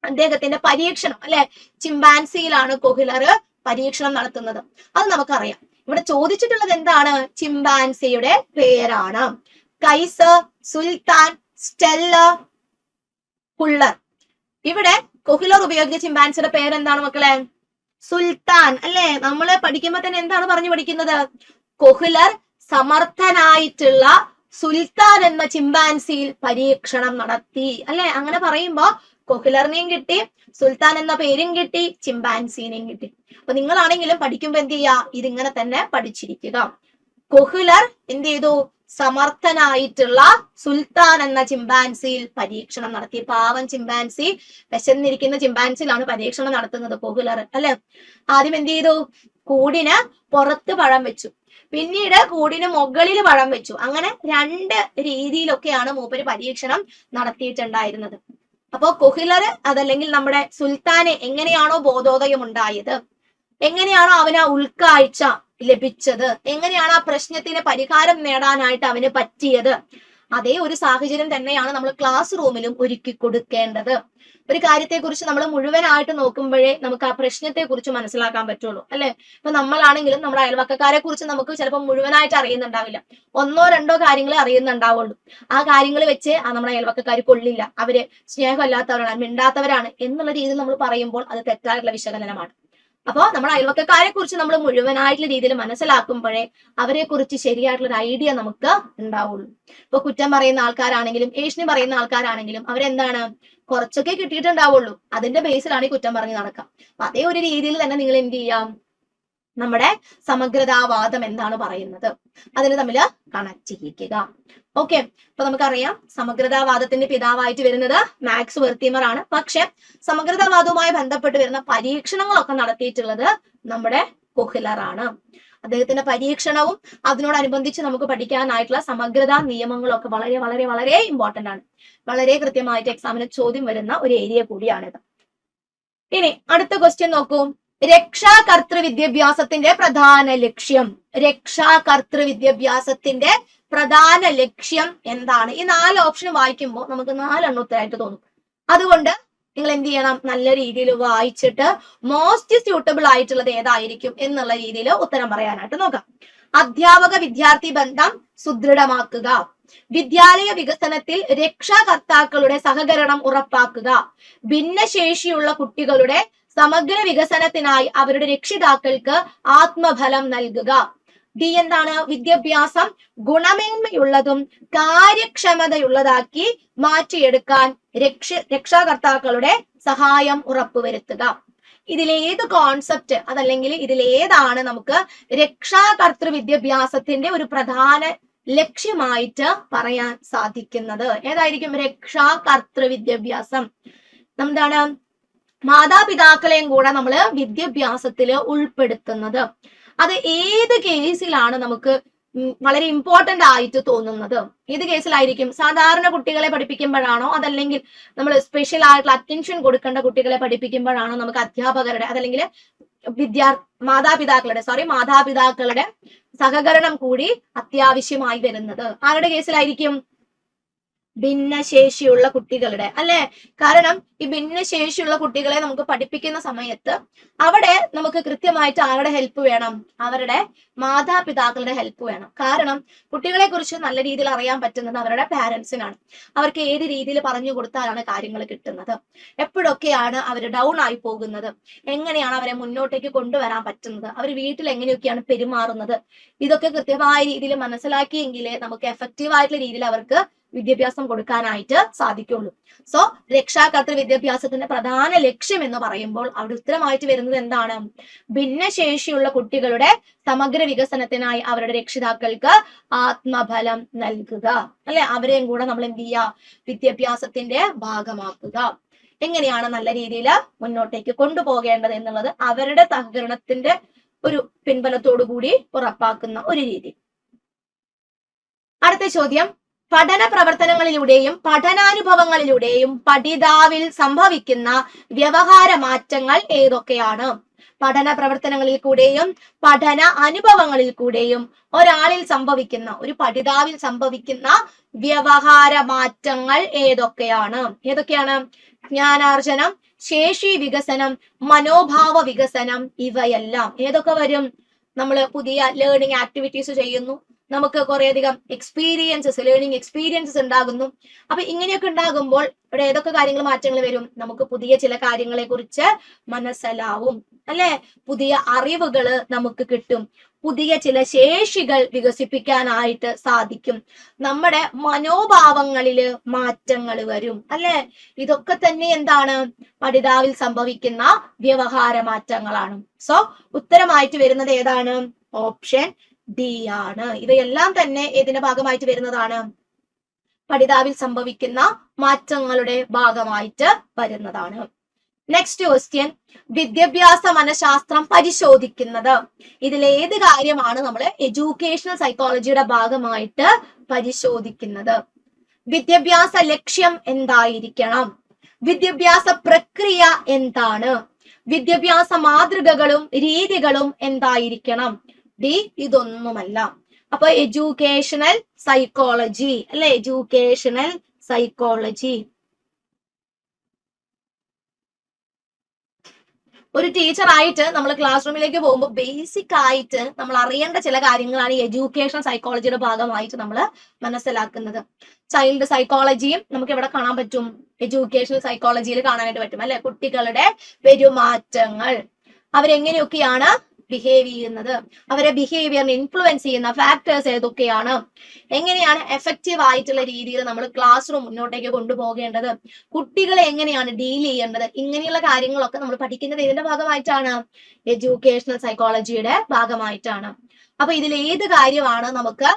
അദ്ദേഹത്തിന്റെ പരീക്ഷണം അല്ലെ. ചിമ്പാൻസിയിലാണ് കൊഹ്ലർ പരീക്ഷണം നടത്തുന്നത്. അത് നമുക്കറിയാം. ഇവിടെ ചോദിച്ചിട്ടുള്ളത് എന്താണ്? ചിമ്പാൻസിയുടെ പേരാണ്. കൈസർ, സുൽത്താൻ, സ്റ്റെല്ല, കുള്ളർ. ഇവിടെ കൊഹ്ലർ ഉപയോഗിച്ച ചിമ്പാൻസിയുടെ പേരെന്താണ് മക്കളെ? സുൽത്താൻ അല്ലെ. നമ്മള് പഠിക്കുമ്പോ തന്നെ എന്താണ് പറഞ്ഞു പഠിക്കുന്നത്? കൊഹ്ലർ സമർത്ഥനായിട്ടുള്ള സുൽത്താൻ എന്ന ചിമ്പാൻസിയിൽ പരീക്ഷണം നടത്തി അല്ലെ. അങ്ങനെ പറയുമ്പോ കൊഹ്ലറിനെയും കിട്ടി, സുൽത്താൻ എന്ന പേരും കിട്ടി, ചിമ്പാൻസിനെയും കിട്ടി. അപ്പൊ നിങ്ങളാണെങ്കിലും പഠിക്കുമ്പോ എന്ത് ചെയ്യുക? ഇതിങ്ങനെ തന്നെ പഠിച്ചിരിക്കുക. കൊഹ്ലർ എന്ത് ചെയ്തു? സമർത്ഥനായിട്ടുള്ള സുൽത്താൻ എന്ന ചിമ്പാൻസിയിൽ പരീക്ഷണം നടത്തി. പാവം ചിമ്പാൻസി, വിശന്നിരിക്കുന്ന ചിമ്പാൻസിയിലാണ് പരീക്ഷണം നടത്തുന്നത് കൊഹ്ലർ അല്ലെ. ആദ്യം എന്ത് ചെയ്തു? കൂടിന് പുറത്ത് പഴം വെച്ചു, പിന്നീട് കൂടിന് മുകളിൽ പഴം വെച്ചു. അങ്ങനെ രണ്ട് രീതിയിലൊക്കെയാണ് മൂപ്പര് പരീക്ഷണം നടത്തിയിട്ടുണ്ടായിരുന്നത്. അപ്പോ കൊഹ്ലർ അതല്ലെങ്കിൽ നമ്മുടെ സുൽത്താനെ എങ്ങനെയാണോ ബോധോദയം ഉണ്ടായത്, എങ്ങനെയാണോ അവന് ആ ഉൾക്കാഴ്ച ലഭിച്ചത്, എങ്ങനെയാണ് ആ പ്രശ്നത്തിന് പരിഹാരം നേടാനായിട്ട് അവന് പറ്റിയത്, അതേ ഒരു സാഹചര്യം തന്നെയാണ് നമ്മൾ ക്ലാസ് റൂമിലും ഒരുക്കി കൊടുക്കേണ്ടത്. ഒരു കാര്യത്തെ കുറിച്ച് നമ്മൾ മുഴുവനായിട്ട് നോക്കുമ്പോഴേ നമുക്ക് ആ പ്രശ്നത്തെ കുറിച്ച് മനസ്സിലാക്കാൻ പറ്റുള്ളൂ അല്ലെ. ഇപ്പൊ നമ്മളാണെങ്കിലും നമ്മുടെ അയൽവക്കക്കാരെ കുറിച്ച് നമുക്ക് ചിലപ്പോൾ മുഴുവനായിട്ട് അറിയുന്നുണ്ടാവില്ല. ഒന്നോ രണ്ടോ കാര്യങ്ങൾ അറിയുന്നുണ്ടാവുള്ളൂ. ആ കാര്യങ്ങൾ വെച്ച് നമ്മുടെ അയൽവക്കക്കാർ കൊള്ളില്ല, അവര് സ്നേഹമല്ലാത്തവരാണ്, മിണ്ടാത്തവരാണ് എന്നുള്ള രീതിയിൽ നമ്മൾ പറയുമ്പോൾ അത് തെറ്റായിട്ടുള്ള വിശകലനമാണ്. അപ്പൊ നമ്മുടെ അയൽവക്കക്കാരെ കുറിച്ച് നമ്മൾ മുഴുവനായിട്ടുള്ള രീതിയിൽ മനസ്സിലാക്കുമ്പോഴേ അവരെ കുറിച്ച് ശരിയായിട്ടുള്ള ഒരു ഐഡിയ നമുക്ക് ഉണ്ടാവുള്ളൂ. ഇപ്പൊ കുറ്റം പറയുന്ന ആൾക്കാരാണെങ്കിലും ഏഷ്ണി പറയുന്ന ആൾക്കാരാണെങ്കിലും അവരെന്താണ്, കുറച്ചൊക്കെ കിട്ടിയിട്ടുണ്ടാവുള്ളൂ, അതിന്റെ ബേസിലാണ് ഈ കുറ്റം പറഞ്ഞ് നടക്കാം. അപ്പൊ അതേ ഒരു രീതിയിൽ തന്നെ നിങ്ങൾ എന്ത് ചെയ്യാം? നമ്മുടെ സമഗ്രതാവാദം എന്താണ് പറയുന്നത്, അതിന് തമ്മിൽ കണക്ട് ചെയ്യിക്കുക. ഓക്കെ, അപ്പൊ നമുക്കറിയാം സമഗ്രതാവാദത്തിന്റെ പിതാവായിട്ട് വരുന്നത് മാക്സ് വെർത്തിമർ ആണ്. പക്ഷെ സമഗ്രതാവാദവുമായി ബന്ധപ്പെട്ട് വരുന്ന പരീക്ഷണങ്ങളൊക്കെ നടത്തിയിട്ടുള്ളത് നമ്മുടെ കൊഹ്ലർ ആണ്. അദ്ദേഹത്തിന്റെ പരീക്ഷണവും അതിനോടനുബന്ധിച്ച് നമുക്ക് പഠിക്കാനായിട്ടുള്ള സമഗ്രതാ നിയമങ്ങളൊക്കെ വളരെ വളരെ വളരെ ഇമ്പോർട്ടന്റ് ആണ്. വളരെ കൃത്യമായിട്ട് എക്സാമിന് ചോദ്യം വരുന്ന ഒരു ഏരിയ കൂടിയാണിത്. ഇനി അടുത്ത ക്വസ്റ്റ്യൻ നോക്കൂ. രക്ഷാകർതൃ വിദ്യാഭ്യാസത്തിന്റെ പ്രധാന ലക്ഷ്യം. രക്ഷാകർതൃ വിദ്യാഭ്യാസത്തിന്റെ പ്രധാന ലക്ഷ്യം എന്താണ്? ഈ 4 ഓപ്ഷൻ വായിക്കുമ്പോൾ നമുക്ക് 4 ഉത്തരമായിട്ട് തോന്നും. അതുകൊണ്ട് നിങ്ങൾ എന്ത് ചെയ്യണം, നല്ല രീതിയിൽ വായിച്ചിട്ട് മോസ്റ്റ് സ്യൂട്ടബിൾ ആയിട്ടുള്ളത് ഏതായിരിക്കും എന്നുള്ള രീതിയിൽ ഉത്തരം പറയാനായിട്ട് നോക്കാം. അധ്യാപക വിദ്യാർത്ഥി ബന്ധം സുദൃഢമാക്കുക, വിദ്യാലയ വികസനത്തിൽ രക്ഷാകർത്താക്കളുടെ സഹകരണം ഉറപ്പാക്കുക, ഭിന്നശേഷിയുള്ള കുട്ടികളുടെ സമഗ്ര വികസനത്തിനായി അവരുടെ രക്ഷിതാക്കൾക്ക് ആത്മഫലം നൽകുക. ഡി എന്താണ്? വിദ്യാഭ്യാസം ഗുണമേന്മയുള്ളതും കാര്യക്ഷമതയുള്ളതാക്കി മാറ്റിയെടുക്കാൻ രക്ഷാകർത്താക്കളുടെ സഹായം ഉറപ്പുവരുത്തുക. ഇതിലേത് കോൺസെപ്റ്റ് അതല്ലെങ്കിൽ ഇതിലേതാണ് നമുക്ക് രക്ഷാകർതൃ വിദ്യാഭ്യാസത്തിന്റെ ഒരു പ്രധാന ലക്ഷ്യമായിട്ട് പറയാൻ സാധിക്കുന്നത്? ഏതായിരിക്കും രക്ഷാകർതൃ വിദ്യാഭ്യാസം? എന്താണ്? മാതാപിതാക്കളെയും കൂടെ നമ്മൾ വിദ്യാഭ്യാസത്തിൽ ഉൾപ്പെടുത്തുന്നത്. അത് ഏത് കേസിലാണ് നമുക്ക് വളരെ ഇമ്പോർട്ടന്റ് ആയിട്ട് തോന്നുന്നത്? ഏത് കേസിലായിരിക്കും? സാധാരണ കുട്ടികളെ പഠിപ്പിക്കുമ്പോഴാണോ, അതല്ലെങ്കിൽ നമ്മൾ സ്പെഷ്യൽ ആയിട്ടുള്ള അറ്റൻഷൻ കൊടുക്കേണ്ട കുട്ടികളെ പഠിപ്പിക്കുമ്പോഴാണോ നമുക്ക് അധ്യാപകരുടെ അതല്ലെങ്കിൽ മാതാപിതാക്കളുടെ സഹകരണം കൂടി അത്യാവശ്യമായി വരുന്നത്? ആരുടെ കേസിലായിരിക്കും? ഭിന്നശേഷിയുള്ള കുട്ടികളുടെ, അല്ലെ? കാരണം ഈ ഭിന്നശേഷിയുള്ള കുട്ടികളെ നമുക്ക് പഠിപ്പിക്കുന്ന സമയത്ത് അവിടെ നമുക്ക് കൃത്യമായിട്ട് ആരുടെ ഹെൽപ്പ് വേണം? അവരുടെ മാതാപിതാക്കളുടെ ഹെൽപ്പ് വേണം. കാരണം കുട്ടികളെ കുറിച്ച് നല്ല രീതിയിൽ അറിയാൻ പറ്റുന്നത് അവരുടെ പാരന്റ്സിനാണ്. അവർക്ക് ഏത് രീതിയിൽ പറഞ്ഞു കൊടുത്താലാണ് കാര്യങ്ങൾ കിട്ടുന്നത്, എപ്പോഴൊക്കെയാണ് അവർ ഡൗൺ ആയി പോകുന്നത്, എങ്ങനെയാണ് അവരെ മുന്നോട്ടേക്ക് കൊണ്ടുവരാൻ പറ്റുന്നത്, അവർ വീട്ടിൽ എങ്ങനെയൊക്കെയാണ് പെരുമാറുന്നത്, ഇതൊക്കെ കൃത്യമായ രീതിയിൽ മനസ്സിലാക്കിയെങ്കിലേ നമുക്ക് എഫക്റ്റീവ് ആയിട്ടുള്ള രീതിയിൽ അവർക്ക് വിദ്യാഭ്യാസം കൊടുക്കാനായിട്ട് സാധിക്കുള്ളൂ. സോ രക്ഷാകർതൃ വിദ്യാഭ്യാസത്തിന്റെ പ്രധാന ലക്ഷ്യം എന്ന് പറയുമ്പോൾ അവിടെ ഉത്തരമായിട്ട് വരുന്നത് എന്താണ്? ഭിന്നശേഷിയുള്ള കുട്ടികളുടെ സമഗ്ര വികസനത്തിനായി അവരുടെ രക്ഷിതാക്കൾക്ക് ആത്മഫലം നൽകുക, അല്ലെ? അവരെയും കൂടെ നമ്മൾ എന്ത് ചെയ്യുക? വിദ്യാഭ്യാസത്തിന്റെ ഭാഗമാക്കുക. എങ്ങനെയാണ് നല്ല രീതിയിൽ മുന്നോട്ടേക്ക് കൊണ്ടുപോകേണ്ടത് എന്നുള്ളത് അവരുടെ സഹകരണത്തിന്റെ ഒരു പിൻബലത്തോടു കൂടി ഉറപ്പാക്കുന്ന ഒരു രീതി. അടുത്ത ചോദ്യം, പഠന പ്രവർത്തനങ്ങളിലൂടെയും പഠനാനുഭവങ്ങളിലൂടെയും പഠിതാവിൽ സംഭവിക്കുന്ന വ്യവഹാര മാറ്റങ്ങൾ ഏതൊക്കെയാണ്? പഠന പ്രവർത്തനങ്ങളിൽ കൂടെയും പഠന അനുഭവങ്ങളിൽ കൂടെയും ഒരാളിൽ സംഭവിക്കുന്ന, ഒരു പഠിതാവിൽ സംഭവിക്കുന്ന വ്യവഹാര മാറ്റങ്ങൾ ഏതൊക്കെയാണ്? ജ്ഞാനാർജനം, ശേഷി വികസനം, മനോഭാവ വികസനം, ഇവയെല്ലാം ഏതൊക്കെ വരും? നമ്മൾ പുതിയ ലേണിംഗ് ആക്ടിവിറ്റീസ് ചെയ്യുന്നു, നമുക്ക് കുറേയധികം ലേണിംഗ് എക്സ്പീരിയൻസസ് ഉണ്ടാകുന്നു. അപ്പൊ ഇങ്ങനെയൊക്കെ ഉണ്ടാകുമ്പോൾ ഇവിടെ ഏതൊക്കെ കാര്യങ്ങൾ മാറ്റങ്ങൾ വരും? നമുക്ക് പുതിയ ചില കാര്യങ്ങളെ കുറിച്ച് മനസ്സിലാവും, അല്ലെ? പുതിയ അറിവുകൾ നമുക്ക് കിട്ടും, പുതിയ ചില ശേഷികൾ വികസിപ്പിക്കാനായിട്ട് സാധിക്കും, നമ്മുടെ മനോഭാവങ്ങളില് മാറ്റങ്ങൾ വരും, അല്ലെ? ഇതൊക്കെ തന്നെ എന്താണ്? പഠിതാവിൽ സംഭവിക്കുന്ന വ്യവഹാര മാറ്റങ്ങളാണ്. സോ ഉത്തരമായിട്ട് വരുന്നത് ഏതാണ്? ഓപ്ഷൻ ഡി ആണ്. ഇവയെല്ലാം തന്നെ ഏതിന്റെ ഭാഗമായിട്ട് വരുന്നതാണ്? പഠിതാവിൽ സംഭവിക്കുന്ന മാറ്റങ്ങളുടെ ഭാഗമായിട്ട് വരുന്നതാണ്. നെക്സ്റ്റ് ക്വസ്റ്റ്യൻ, വിദ്യാഭ്യാസ മനഃശാസ്ത്രം പരിശോധിക്കുന്നത്. ഇതിലേത് കാര്യമാണ് നമ്മൾ എഡ്യൂക്കേഷണൽ സൈക്കോളജിയുടെ ഭാഗമായിട്ട് പരിശോധിക്കുന്നത്? വിദ്യാഭ്യാസ ലക്ഷ്യം എന്തായിരിക്കണം? വിദ്യാഭ്യാസ പ്രക്രിയ എന്താണ്? വിദ്യാഭ്യാസ മാതൃകകളും രീതികളും എന്തായിരിക്കണം? ഡി ഇതൊന്നുമല്ല. അപ്പൊ എഡ്യൂക്കേഷണൽ സൈക്കോളജി, അല്ലെ? എഡ്യൂക്കേഷണൽ സൈക്കോളജി ഒരു ടീച്ചർ ആയിട്ട് നമ്മൾ ക്ലാസ് റൂമിലേക്ക് പോകുമ്പോൾ ബേസിക് ആയിട്ട് നമ്മൾ അറിയേണ്ട ചില കാര്യങ്ങളാണ് എഡ്യൂക്കേഷൻ സൈക്കോളജിയുടെ ഭാഗമായിട്ട് നമ്മൾ മനസ്സിലാക്കുന്നത്. ചൈൽഡ് സൈക്കോളജിയും നമുക്ക് എവിടെ കാണാൻ പറ്റും? എഡ്യൂക്കേഷണൽ സൈക്കോളജിയിൽ കാണാനായിട്ട് പറ്റും, അല്ലെ? കുട്ടികളുടെ പെരുമാറ്റങ്ങൾ, അവരെങ്ങനെയൊക്കെയാണ് ബിഹേവ് ചെയ്യുന്നത്, അവരെ ബിഹേവിയറിനെ ഇൻഫ്ലുവൻസ് ചെയ്യുന്ന ഫാക്ടേഴ്സ് ഏതൊക്കെയാണ്, എങ്ങനെയാണ് എഫക്റ്റീവ് ആയിട്ടുള്ള രീതിയിൽ നമ്മൾ ക്ലാസ് റൂം മുന്നോട്ടേക്ക് കൊണ്ടുപോകേണ്ടത്, കുട്ടികളെ എങ്ങനെയാണ് ഡീൽ ചെയ്യേണ്ടത്, ഇങ്ങനെയുള്ള കാര്യങ്ങളൊക്കെ നമ്മൾ പഠിക്കുന്നത് ഇതിന്റെ ഭാഗമായിട്ടാണ്, എഡ്യൂക്കേഷണൽ സൈക്കോളജിയുടെ ഭാഗമായിട്ടാണ്. അപ്പൊ ഇതിൽ ഏത് കാര്യമാണ് നമുക്ക്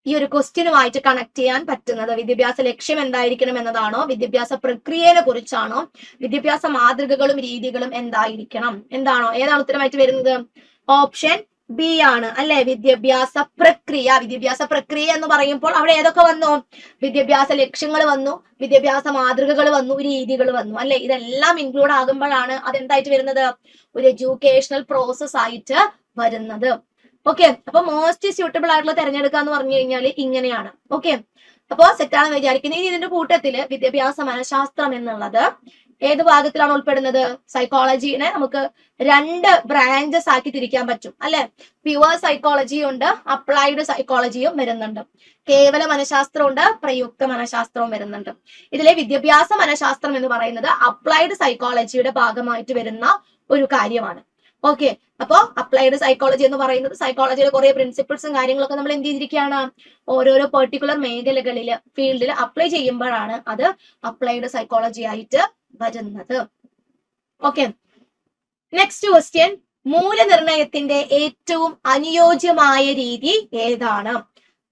ഈ ഒരു ക്വസ്റ്റ്യനുമായിട്ട് കണക്ട് ചെയ്യാൻ പറ്റുന്നത്? വിദ്യാഭ്യാസ ലക്ഷ്യം എന്തായിരിക്കണം എന്നതാണോ, വിദ്യാഭ്യാസ പ്രക്രിയയെ കുറിച്ചാണോ, വിദ്യാഭ്യാസ മാതൃകകളും രീതികളും എന്തായിരിക്കണം, എന്താണോ, ഏതാണ് ഉത്തരമായിട്ട് വരുന്നത്? ഓപ്ഷൻ ബി ആണ് അല്ലെ, വിദ്യാഭ്യാസ പ്രക്രിയ. വിദ്യാഭ്യാസ പ്രക്രിയ എന്ന് പറയുമ്പോൾ അവിടെ ഏതൊക്കെ വന്നു? വിദ്യാഭ്യാസ ലക്ഷ്യങ്ങൾ വന്നു, വിദ്യാഭ്യാസ മാതൃകകൾ വന്നു, രീതികൾ വന്നു അല്ലെ. ഇതെല്ലാം ഇൻക്ലൂഡ് ആകുമ്പോഴാണ് അതെന്തായിട്ട് വരുന്നത്? ഒരു എഡ്യൂക്കേഷണൽ പ്രോസസ് ആയിട്ട് വരുന്നത്. ഓക്കെ, അപ്പൊ മോസ്റ്റ് സ്യൂട്ടബിൾ ആയിട്ടുള്ള തെരഞ്ഞെടുക്കുക എന്ന് പറഞ്ഞു കഴിഞ്ഞാൽ ഇങ്ങനെയാണ്. ഓക്കെ, അപ്പൊ സെറ്റാണെന്ന് വിചാരിക്കുന്നത്. ഇനി ഇതിന്റെ കൂട്ടത്തില് വിദ്യാഭ്യാസ മനഃശാസ്ത്രം എന്നുള്ളത് ഏത് ഭാഗത്തിലാണ് ഉൾപ്പെടുന്നത്? സൈക്കോളജിനെ നമുക്ക് 2 ബ്രാഞ്ചസ് ആക്കി തിരിക്കാൻ പറ്റും അല്ലെ. പ്യുവർ സൈക്കോളജിയും ഉണ്ട്, അപ്ലൈഡ് സൈക്കോളജിയും വരുന്നുണ്ട്. കേവല മനഃശാസ്ത്രം ഉണ്ട്, പ്രയുക്ത മനഃശാസ്ത്രവും വരുന്നുണ്ട്. ഇതിലെ വിദ്യാഭ്യാസ മനഃശാസ്ത്രം എന്ന് പറയുന്നത് അപ്ലൈഡ് സൈക്കോളജിയുടെ ഭാഗമായിട്ട് വരുന്ന ഒരു കാര്യമാണ്. ഓക്കെ, അപ്പോ അപ്ലൈഡ് സൈക്കോളജി എന്ന് പറയുന്നത് സൈക്കോളജിയിലെ കുറെ പ്രിൻസിപ്പിൾസും കാര്യങ്ങളൊക്കെ നമ്മൾ എന്ത് ചെയ്തിരിക്കുകയാണ്, ഓരോരോ പെർട്ടിക്കുലർ മേഖലകളില് ഫീൽഡിൽ അപ്ലൈ ചെയ്യുമ്പോഴാണ് അത് അപ്ലൈഡ് സൈക്കോളജി ആയിട്ട് വരുന്നത്. ഓക്കെ, നെക്സ്റ്റ് ക്വസ്റ്റ്യൻ, മൂല്യനിർണയത്തിന്റെ ഏറ്റവും അനുയോജ്യമായ രീതി ഏതാണ്?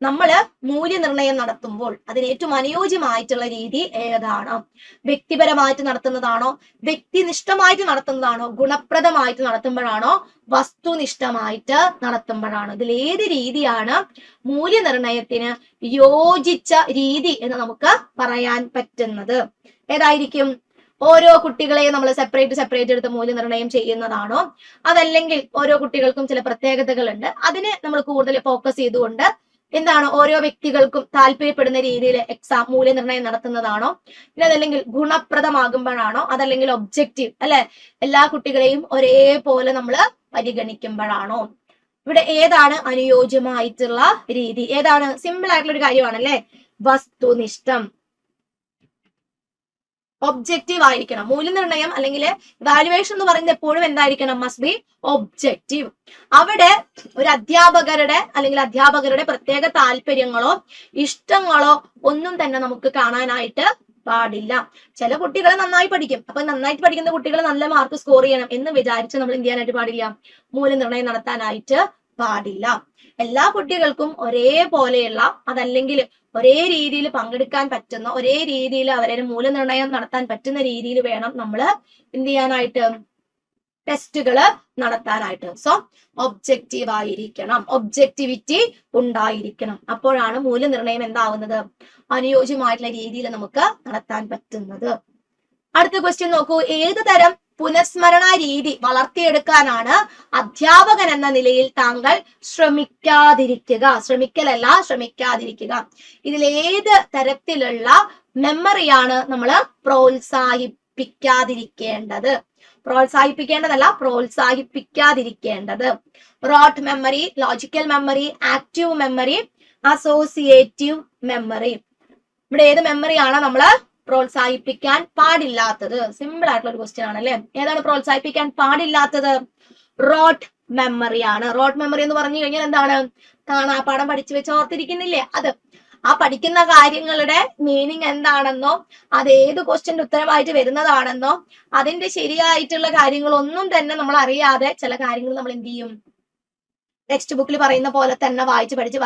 നമ്മള് മൂല്യനിർണയം നടത്തുമ്പോൾ അതിന് ഏറ്റവും അനുയോജ്യമായിട്ടുള്ള രീതി ഏതാണ്? വ്യക്തിപരമായിട്ട് നടത്തുന്നതാണോ, വ്യക്തിനിഷ്ഠമായിട്ട് നടത്തുന്നതാണോ, ഗുണപ്രദമായിട്ട് നടത്തുമ്പോഴാണോ, വസ്തുനിഷ്ഠമായിട്ട് നടത്തുമ്പോഴാണോ? ഇതിൽ ഏത് രീതിയാണ് മൂല്യനിർണയത്തിന് യോജിച്ച രീതി എന്ന് നമുക്ക് പറയാൻ പറ്റുന്നത്? ഏതായിരിക്കും? ഓരോ കുട്ടികളെയും നമ്മൾ സെപ്പറേറ്റ് എടുത്ത് മൂല്യനിർണയം ചെയ്യുന്നതാണോ, അതല്ലെങ്കിൽ ഓരോ കുട്ടികൾക്കും ചില പ്രത്യേകതകളുണ്ട് അതിന് നമ്മൾ കൂടുതൽ ഫോക്കസ് ചെയ്തുകൊണ്ട് എന്താണ് ഓരോ വ്യക്തികൾക്കും താല്പര്യപ്പെടുന്ന രീതിയിൽ മൂല്യനിർണയം നടത്തുന്നതാണോ, പിന്നെ അതല്ലെങ്കിൽ ഗുണപ്രദമാകുമ്പോഴാണോ, അതല്ലെങ്കിൽ ഒബ്ജക്റ്റീവ് അല്ലെ, എല്ലാ കുട്ടികളെയും ഒരേപോലെ നമ്മൾ പരിഗണിക്കുമ്പോഴാണോ? ഇവിടെ ഏതാണ് അനുയോജ്യമായിട്ടുള്ള രീതി? ഏതാണ്? സിമ്പിൾ ആയിട്ടുള്ള ഒരു കാര്യമാണ് അല്ലെ, വസ്തുനിഷ്ഠം. ഒബ്ജക്റ്റീവ് ആയിരിക്കണം. മൂല്യനിർണയം അല്ലെങ്കിൽ വാല്യുവേഷൻ എന്ന് പറയുന്നത് എപ്പോഴും എന്തായിരിക്കണം? Must be objective. അവിടെ ഒരു അധ്യാപകരുടെ പ്രത്യേക താല്പര്യങ്ങളോ ഇഷ്ടങ്ങളോ ഒന്നും തന്നെ നമുക്ക് കാണാനായിട്ട് പാടില്ല. ചില കുട്ടികൾ നന്നായി പഠിക്കും, അപ്പൊ നന്നായിട്ട് പഠിക്കുന്ന കുട്ടികൾ നല്ല മാർക്ക് സ്കോർ ചെയ്യണം എന്ന് വിചാരിച്ച് നമ്മൾ എന്ത് ചെയ്യാനായിട്ട് പാടില്ല? മൂല്യനിർണയം നടത്താനായിട്ട് പാടില്ല. എല്ലാ കുട്ടികൾക്കും ഒരേപോലെയുള്ള അതല്ലെങ്കിൽ ഒരേ രീതിയിൽ പങ്കെടുക്കാൻ പറ്റുന്ന, ഒരേ രീതിയിൽ അവരെ മൂല്യനിർണയം നടത്താൻ പറ്റുന്ന രീതിയിൽ വേണം നമ്മൾ എന്ത് ചെയ്യാനായിട്ട്? ടെസ്റ്റുകൾ നടത്താനായിട്ട്. സോ ഒബ്ജക്റ്റീവ് ആയിരിക്കണം, ഒബ്ജക്റ്റിവിറ്റി ഉണ്ടായിരിക്കണം. അപ്പോഴാണ് മൂല്യനിർണയം എന്താവുന്നത്? അനുയോജ്യമായിട്ടുള്ള രീതിയിൽ നമുക്ക് നടത്താൻ പറ്റുന്നത്. അടുത്ത ക്വസ്റ്റ്യൻ നോക്കൂ, ഏത് തരം പുനഃസ്മരണ രീതി വളർത്തിയെടുക്കാനാണ് അധ്യാപകൻ എന്ന നിലയിൽ താങ്കൾ ശ്രമിക്കാതിരിക്കുക? ഇതിൽ ഏത് തരത്തിലുള്ള മെമ്മറിയാണ് നമ്മൾ പ്രോത്സാഹിപ്പിക്കാതിരിക്കേണ്ടത്? Rote memory, logical memory, active memory, associative memory. ഇവിടെ ഏത് മെമ്മറിയാണ് നമ്മൾ പ്രോത്സാഹിപ്പിക്കാൻ പാടില്ലാത്തത്? സിമ്പിൾ ആയിട്ടുള്ള ഒരു ക്വസ്റ്റ്യൻ ആണ് അല്ലെ. ഏതാണ് പ്രോത്സാഹിപ്പിക്കാൻ പാടില്ലാത്തത്? റോട്ട് മെമ്മറിയാണ്. റോട്ട് മെമ്മറി എന്ന് പറഞ്ഞു കഴിഞ്ഞാൽ എന്താണ്? കാണാപ്പാഠം പഠിച്ചു വെച്ച് ഓർത്തിരിക്കുന്നില്ലേ, അത്. ആ പഠിക്കുന്ന കാര്യങ്ങളുടെ മീനിങ് എന്താണെന്നോ, അത് ഏത് ക്വസ്റ്റ്യന്റെ ഉത്തരമായിട്ട് വരുന്നതാണെന്നോ, അതിന്റെ ശരിയായിട്ടുള്ള കാര്യങ്ങളൊന്നും തന്നെ നമ്മൾ അറിയാതെ ചില കാര്യങ്ങൾ നമ്മൾ എന്ത് ചെയ്യും? ടെക്സ്റ്റ് ബുക്കിൽ പറയുന്ന പോലെ തന്നെ വായിച്ച് പഠിച്ച്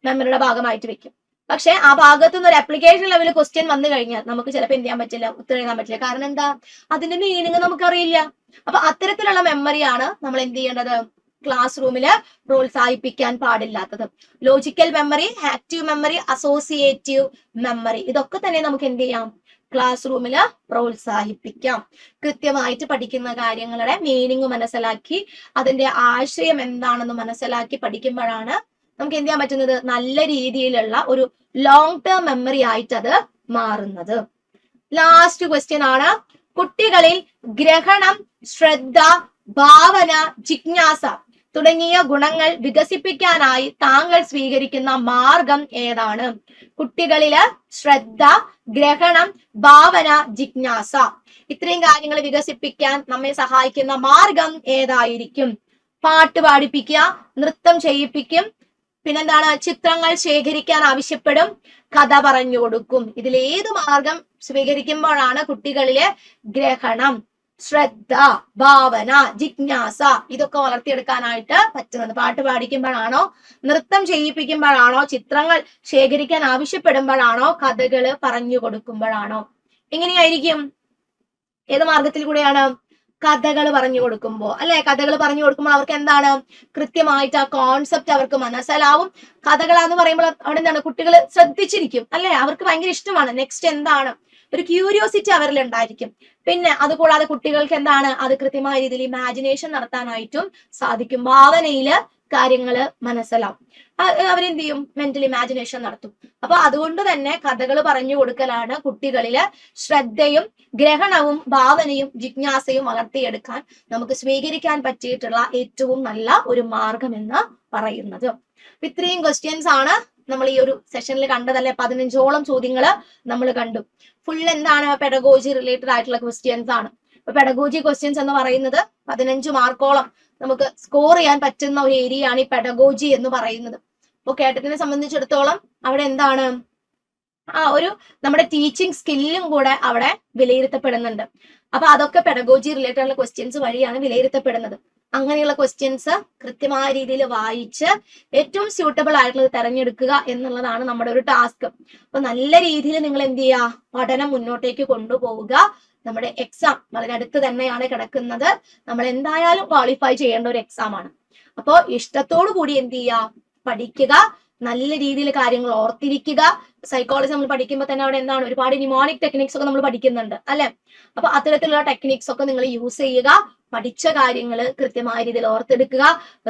മെമ്മറിയുടെ ഭാഗമായിട്ട് വെക്കും. പക്ഷെ ആ ഭാഗത്തു നിന്ന് ഒരു അപ്ലിക്കേഷൻ ലെവൽ ക്വസ്റ്റ്യൻ വന്നു കഴിഞ്ഞാൽ നമുക്ക് ചിലപ്പോൾ എന്ത് ചെയ്യാൻ പറ്റില്ല? ഉത്തരം എഴുതാൻ പറ്റില്ല. കാരണം എന്താ? അതിന്റെ മീനിങ് നമുക്കറിയില്ല. അപ്പൊ അത്തരത്തിലുള്ള മെമ്മറിയാണ് നമ്മൾ എന്ത് ചെയ്യേണ്ടത്? ക്ലാസ് റൂമില് പ്രോത്സാഹിപ്പിക്കാൻ പാടില്ലാത്തത്. Logical memory, active memory, associative memory, ഇതൊക്കെ തന്നെ നമുക്ക് എന്ത് ചെയ്യാം? ക്ലാസ് റൂമില് പ്രോത്സാഹിപ്പിക്കാം. കൃത്യമായിട്ട് പഠിക്കുന്ന കാര്യങ്ങളുടെ മീനിങ് മനസ്സിലാക്കി അതിന്റെ ആശയം എന്താണെന്ന് മനസ്സിലാക്കി പഠിക്കുമ്പോഴാണ് നമുക്ക് എന്ത് ചെയ്യാൻ പറ്റുന്നത്? നല്ല രീതിയിലുള്ള ഒരു ലോങ് ടേം മെമ്മറി ആയിട്ട് അത് മാറുന്നത്. ലാസ്റ്റ് ക്വസ്റ്റ്യൻ ആണ്, കുട്ടികളിൽ ഗ്രഹണം, ശ്രദ്ധ, ഭാവന, ജിജ്ഞാസ തുടങ്ങിയ ഗുണങ്ങൾ വികസിപ്പിക്കാനായി താങ്കൾ സ്വീകരിക്കുന്ന മാർഗം ഏതാണ്? കുട്ടികളില് ശ്രദ്ധ, ഗ്രഹണം, ഭാവന, ജിജ്ഞാസ. ഇത്രയും കാര്യങ്ങൾ വികസിപ്പിക്കാൻ നമ്മെ സഹായിക്കുന്ന മാർഗം ഏതായിരിക്കും? പാട്ട് പാടിപ്പിക്കുക, നൃത്തം ചെയ്യിപ്പിക്കും, പിന്നെന്താണ്, ചിത്രങ്ങൾ ശേഖരിക്കാൻ ആവശ്യപ്പെടും, കഥ പറഞ്ഞു കൊടുക്കും. ഇതിലേത് മാർഗം സ്വീകരിക്കുമ്പോഴാണ് കുട്ടികളിലെ ഗ്രഹണം, ശ്രദ്ധ, ഭാവന, ജിജ്ഞാസ ഇതൊക്കെ വളർത്തിയെടുക്കാനായിട്ട് പറ്റുന്നത്? പാട്ട് പാടിക്കുമ്പോഴാണോ, നൃത്തം ചെയ്യിപ്പിക്കുമ്പോഴാണോ, ചിത്രങ്ങൾ ശേഖരിക്കാൻ ആവശ്യപ്പെടുമ്പോഴാണോ, കഥകള് പറഞ്ഞു കൊടുക്കുമ്പോഴാണോ? എങ്ങനെയായിരിക്കും? ഏത് മാർഗത്തിൽ കൂടെയാണ്? കഥകൾ പറഞ്ഞു കൊടുക്കുമ്പോൾ, അല്ലെ? കഥകൾ പറഞ്ഞു കൊടുക്കുമ്പോൾ അവർക്ക് എന്താണ്, കൃത്യമായിട്ട് ആ കോൺസെപ്റ്റ് അവർക്ക് മനസ്സിലാവും. കഥകളാന്ന് പറയുമ്പോൾ അവിടെ എന്താണ്, കുട്ടികൾ ശ്രദ്ധിച്ചിരിക്കും, അല്ലെ? അവർക്ക് ഭയങ്കര ഇഷ്ടമാണ്. നെക്സ്റ്റ് എന്താണ്, ഒരു ക്യൂരിയോസിറ്റി അവരിൽ ഉണ്ടായിരിക്കും. പിന്നെ അതുകൂടാതെ കുട്ടികൾക്ക് എന്താണ്, അത് കൃത്യമായ രീതിയിൽ ഇമാജിനേഷൻ നടത്താനായിട്ടും സാധിക്കും. ഭാവനയില് കാര്യങ്ങള് മനസ്സിലാവും. അവരെന്ത് ചെയ്യും, മെന്റൽ ഇമാജിനേഷൻ നടത്തും. അപ്പൊ അതുകൊണ്ട് തന്നെ കഥകൾ പറഞ്ഞു കൊടുക്കലാണ് കുട്ടികളില് ശ്രദ്ധയും ഗ്രഹണവും ഭാവനയും ജിജ്ഞാസയും വളർത്തിയെടുക്കാൻ നമുക്ക് സ്വീകരിക്കാൻ പറ്റിയിട്ടുള്ള ഏറ്റവും നല്ല ഒരു മാർഗം എന്ന് പറയുന്നത്. ഇത്രയും ക്വസ്റ്റ്യൻസ് ആണ് നമ്മൾ ഈ ഒരു സെഷനിൽ കണ്ടതല്ലേ. 15ഓളം ചോദ്യങ്ങൾ നമ്മൾ കണ്ടു. ഫുൾ എന്താണ്, പെഡഗോജി റിലേറ്റഡ് ആയിട്ടുള്ള ക്വസ്റ്റ്യൻസ് ആണ്. അപ്പൊ പെഡഗോജി ക്വസ്റ്റ്യൻസ് എന്ന് പറയുന്നത് 15 മാർക്കോളം നമുക്ക് സ്കോർ ചെയ്യാൻ പറ്റുന്ന ഒരു ഏരിയ ആണ് ഈ പെഡഗോജി എന്ന് പറയുന്നത്. അപ്പൊ കേട്ടറ്റിനെ സംബന്ധിച്ചിടത്തോളം അവിടെ എന്താണ്, ഒരു നമ്മുടെ ടീച്ചിങ് സ്കില്ലും കൂടെ അവിടെ വിലയിരുത്തപ്പെടുന്നുണ്ട്. അപ്പൊ അതൊക്കെ പെഡഗോജി റിലേറ്റഡ് ആയിട്ടുള്ള ക്വസ്റ്റ്യൻസ് വഴിയാണ് വിലയിരുത്തപ്പെടുന്നത്. അങ്ങനെയുള്ള ക്വസ്റ്റ്യൻസ് കൃത്യമായ രീതിയിൽ വായിച്ച് ഏറ്റവും സ്യൂട്ടബിൾ ആയിട്ടുള്ളത് തെരഞ്ഞെടുക്കുക എന്നുള്ളതാണ് നമ്മുടെ ഒരു ടാസ്ക്. അപ്പൊ നല്ല രീതിയിൽ നിങ്ങൾ എന്ത് ചെയ്യുക, പഠനം മുന്നോട്ടേക്ക് കൊണ്ടുപോവുക. നമ്മുടെ എക്സാം വളരെ അടുത്ത് തന്നെയാണ് കിടക്കുന്നത്. നമ്മൾ എന്തായാലും ക്വാളിഫൈ ചെയ്യേണ്ട ഒരു എക്സാം ആണ്. അപ്പോൾ ഇഷ്ടത്തോടു കൂടി എന്ത് ചെയ്യുക, പഠിക്കുക, നല്ല രീതിയിൽ കാര്യങ്ങൾ ഓർത്തിരിക്കുക. സൈക്കോളജി നമ്മൾ പഠിക്കുമ്പോൾ തന്നെ അവിടെ എന്താണ്, ഒരുപാട് ന്യൂമോണിക് ടെക്നിക്സ് ഒക്കെ നമ്മൾ പഠിക്കുന്നുണ്ട്, അല്ലെ? അപ്പൊ അത്തരത്തിലുള്ള ടെക്നിക്സ് ഒക്കെ നിങ്ങൾ യൂസ് ചെയ്യുക. പഠിച്ച കാര്യങ്ങൾ കൃത്യമായ രീതിയിൽ ഓർത്തെടുക്കുക,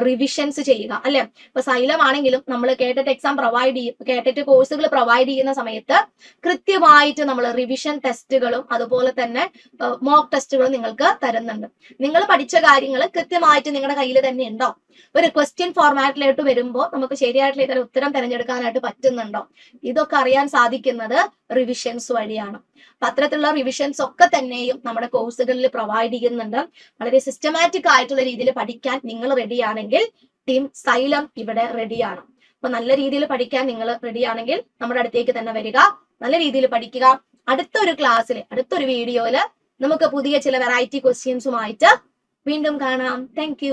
റിവിഷൻസ് ചെയ്യുക, അല്ലെ? ഇപ്പൊ സൈലം ആണെങ്കിലും നമ്മൾ കേട്ടറ്റ് എക്സാം പ്രൊവൈഡ് ചെയ്യും, കേട്ടറ്റ് കോഴ്സുകൾ പ്രൊവൈഡ് ചെയ്യുന്ന സമയത്ത് കൃത്യമായിട്ട് നമ്മൾ റിവിഷൻ ടെസ്റ്റുകളും അതുപോലെ തന്നെ മോക്ക് ടെസ്റ്റുകളും നിങ്ങൾക്ക് തരുന്നുണ്ട്. നിങ്ങൾ പഠിച്ച കാര്യങ്ങൾ കൃത്യമായിട്ട് നിങ്ങളുടെ കയ്യിൽ തന്നെ ഉണ്ടോ? ഒരു ക്വസ്റ്റ്യൻ ഫോർമാറ്റിലോട്ട് വരുമ്പോൾ നമുക്ക് ശരിയായിട്ടുള്ള ഇത്തരം ഉത്തരം തിരഞ്ഞെടുക്കാനായിട്ട് പറ്റുന്നുണ്ടോ? ഇതൊക്കെ അറിയാൻ സാധിക്കുന്നത് റിവിഷൻസ് വഴിയാണ്. അപ്പൊ അത്തരത്തിലുള്ള റിവിഷൻസ് ഒക്കെ തന്നെയും നമ്മുടെ കോഴ്സുകളിൽ പ്രൊവൈഡ് ചെയ്യുന്നുണ്ട്. വളരെ സിസ്റ്റമാറ്റിക് ആയിട്ടുള്ള രീതിയിൽ പഠിക്കാൻ നിങ്ങൾ റെഡിയാണെങ്കിൽ ടീം സൈലം ഇവിടെ റെഡിയാണ്. അപ്പൊ നല്ല രീതിയിൽ പഠിക്കാൻ നിങ്ങൾ റെഡിയാണെങ്കിൽ നമ്മുടെ അടുത്തേക്ക് തന്നെ വരിക, നല്ല രീതിയിൽ പഠിക്കുക. അടുത്തൊരു ക്ലാസ്സിൽ, അടുത്തൊരു വീഡിയോയില് നമുക്ക് പുതിയ ചില വെറൈറ്റി ക്വസ്റ്റ്യൻസുമായിട്ട് വീണ്ടും കാണാം. താങ്ക്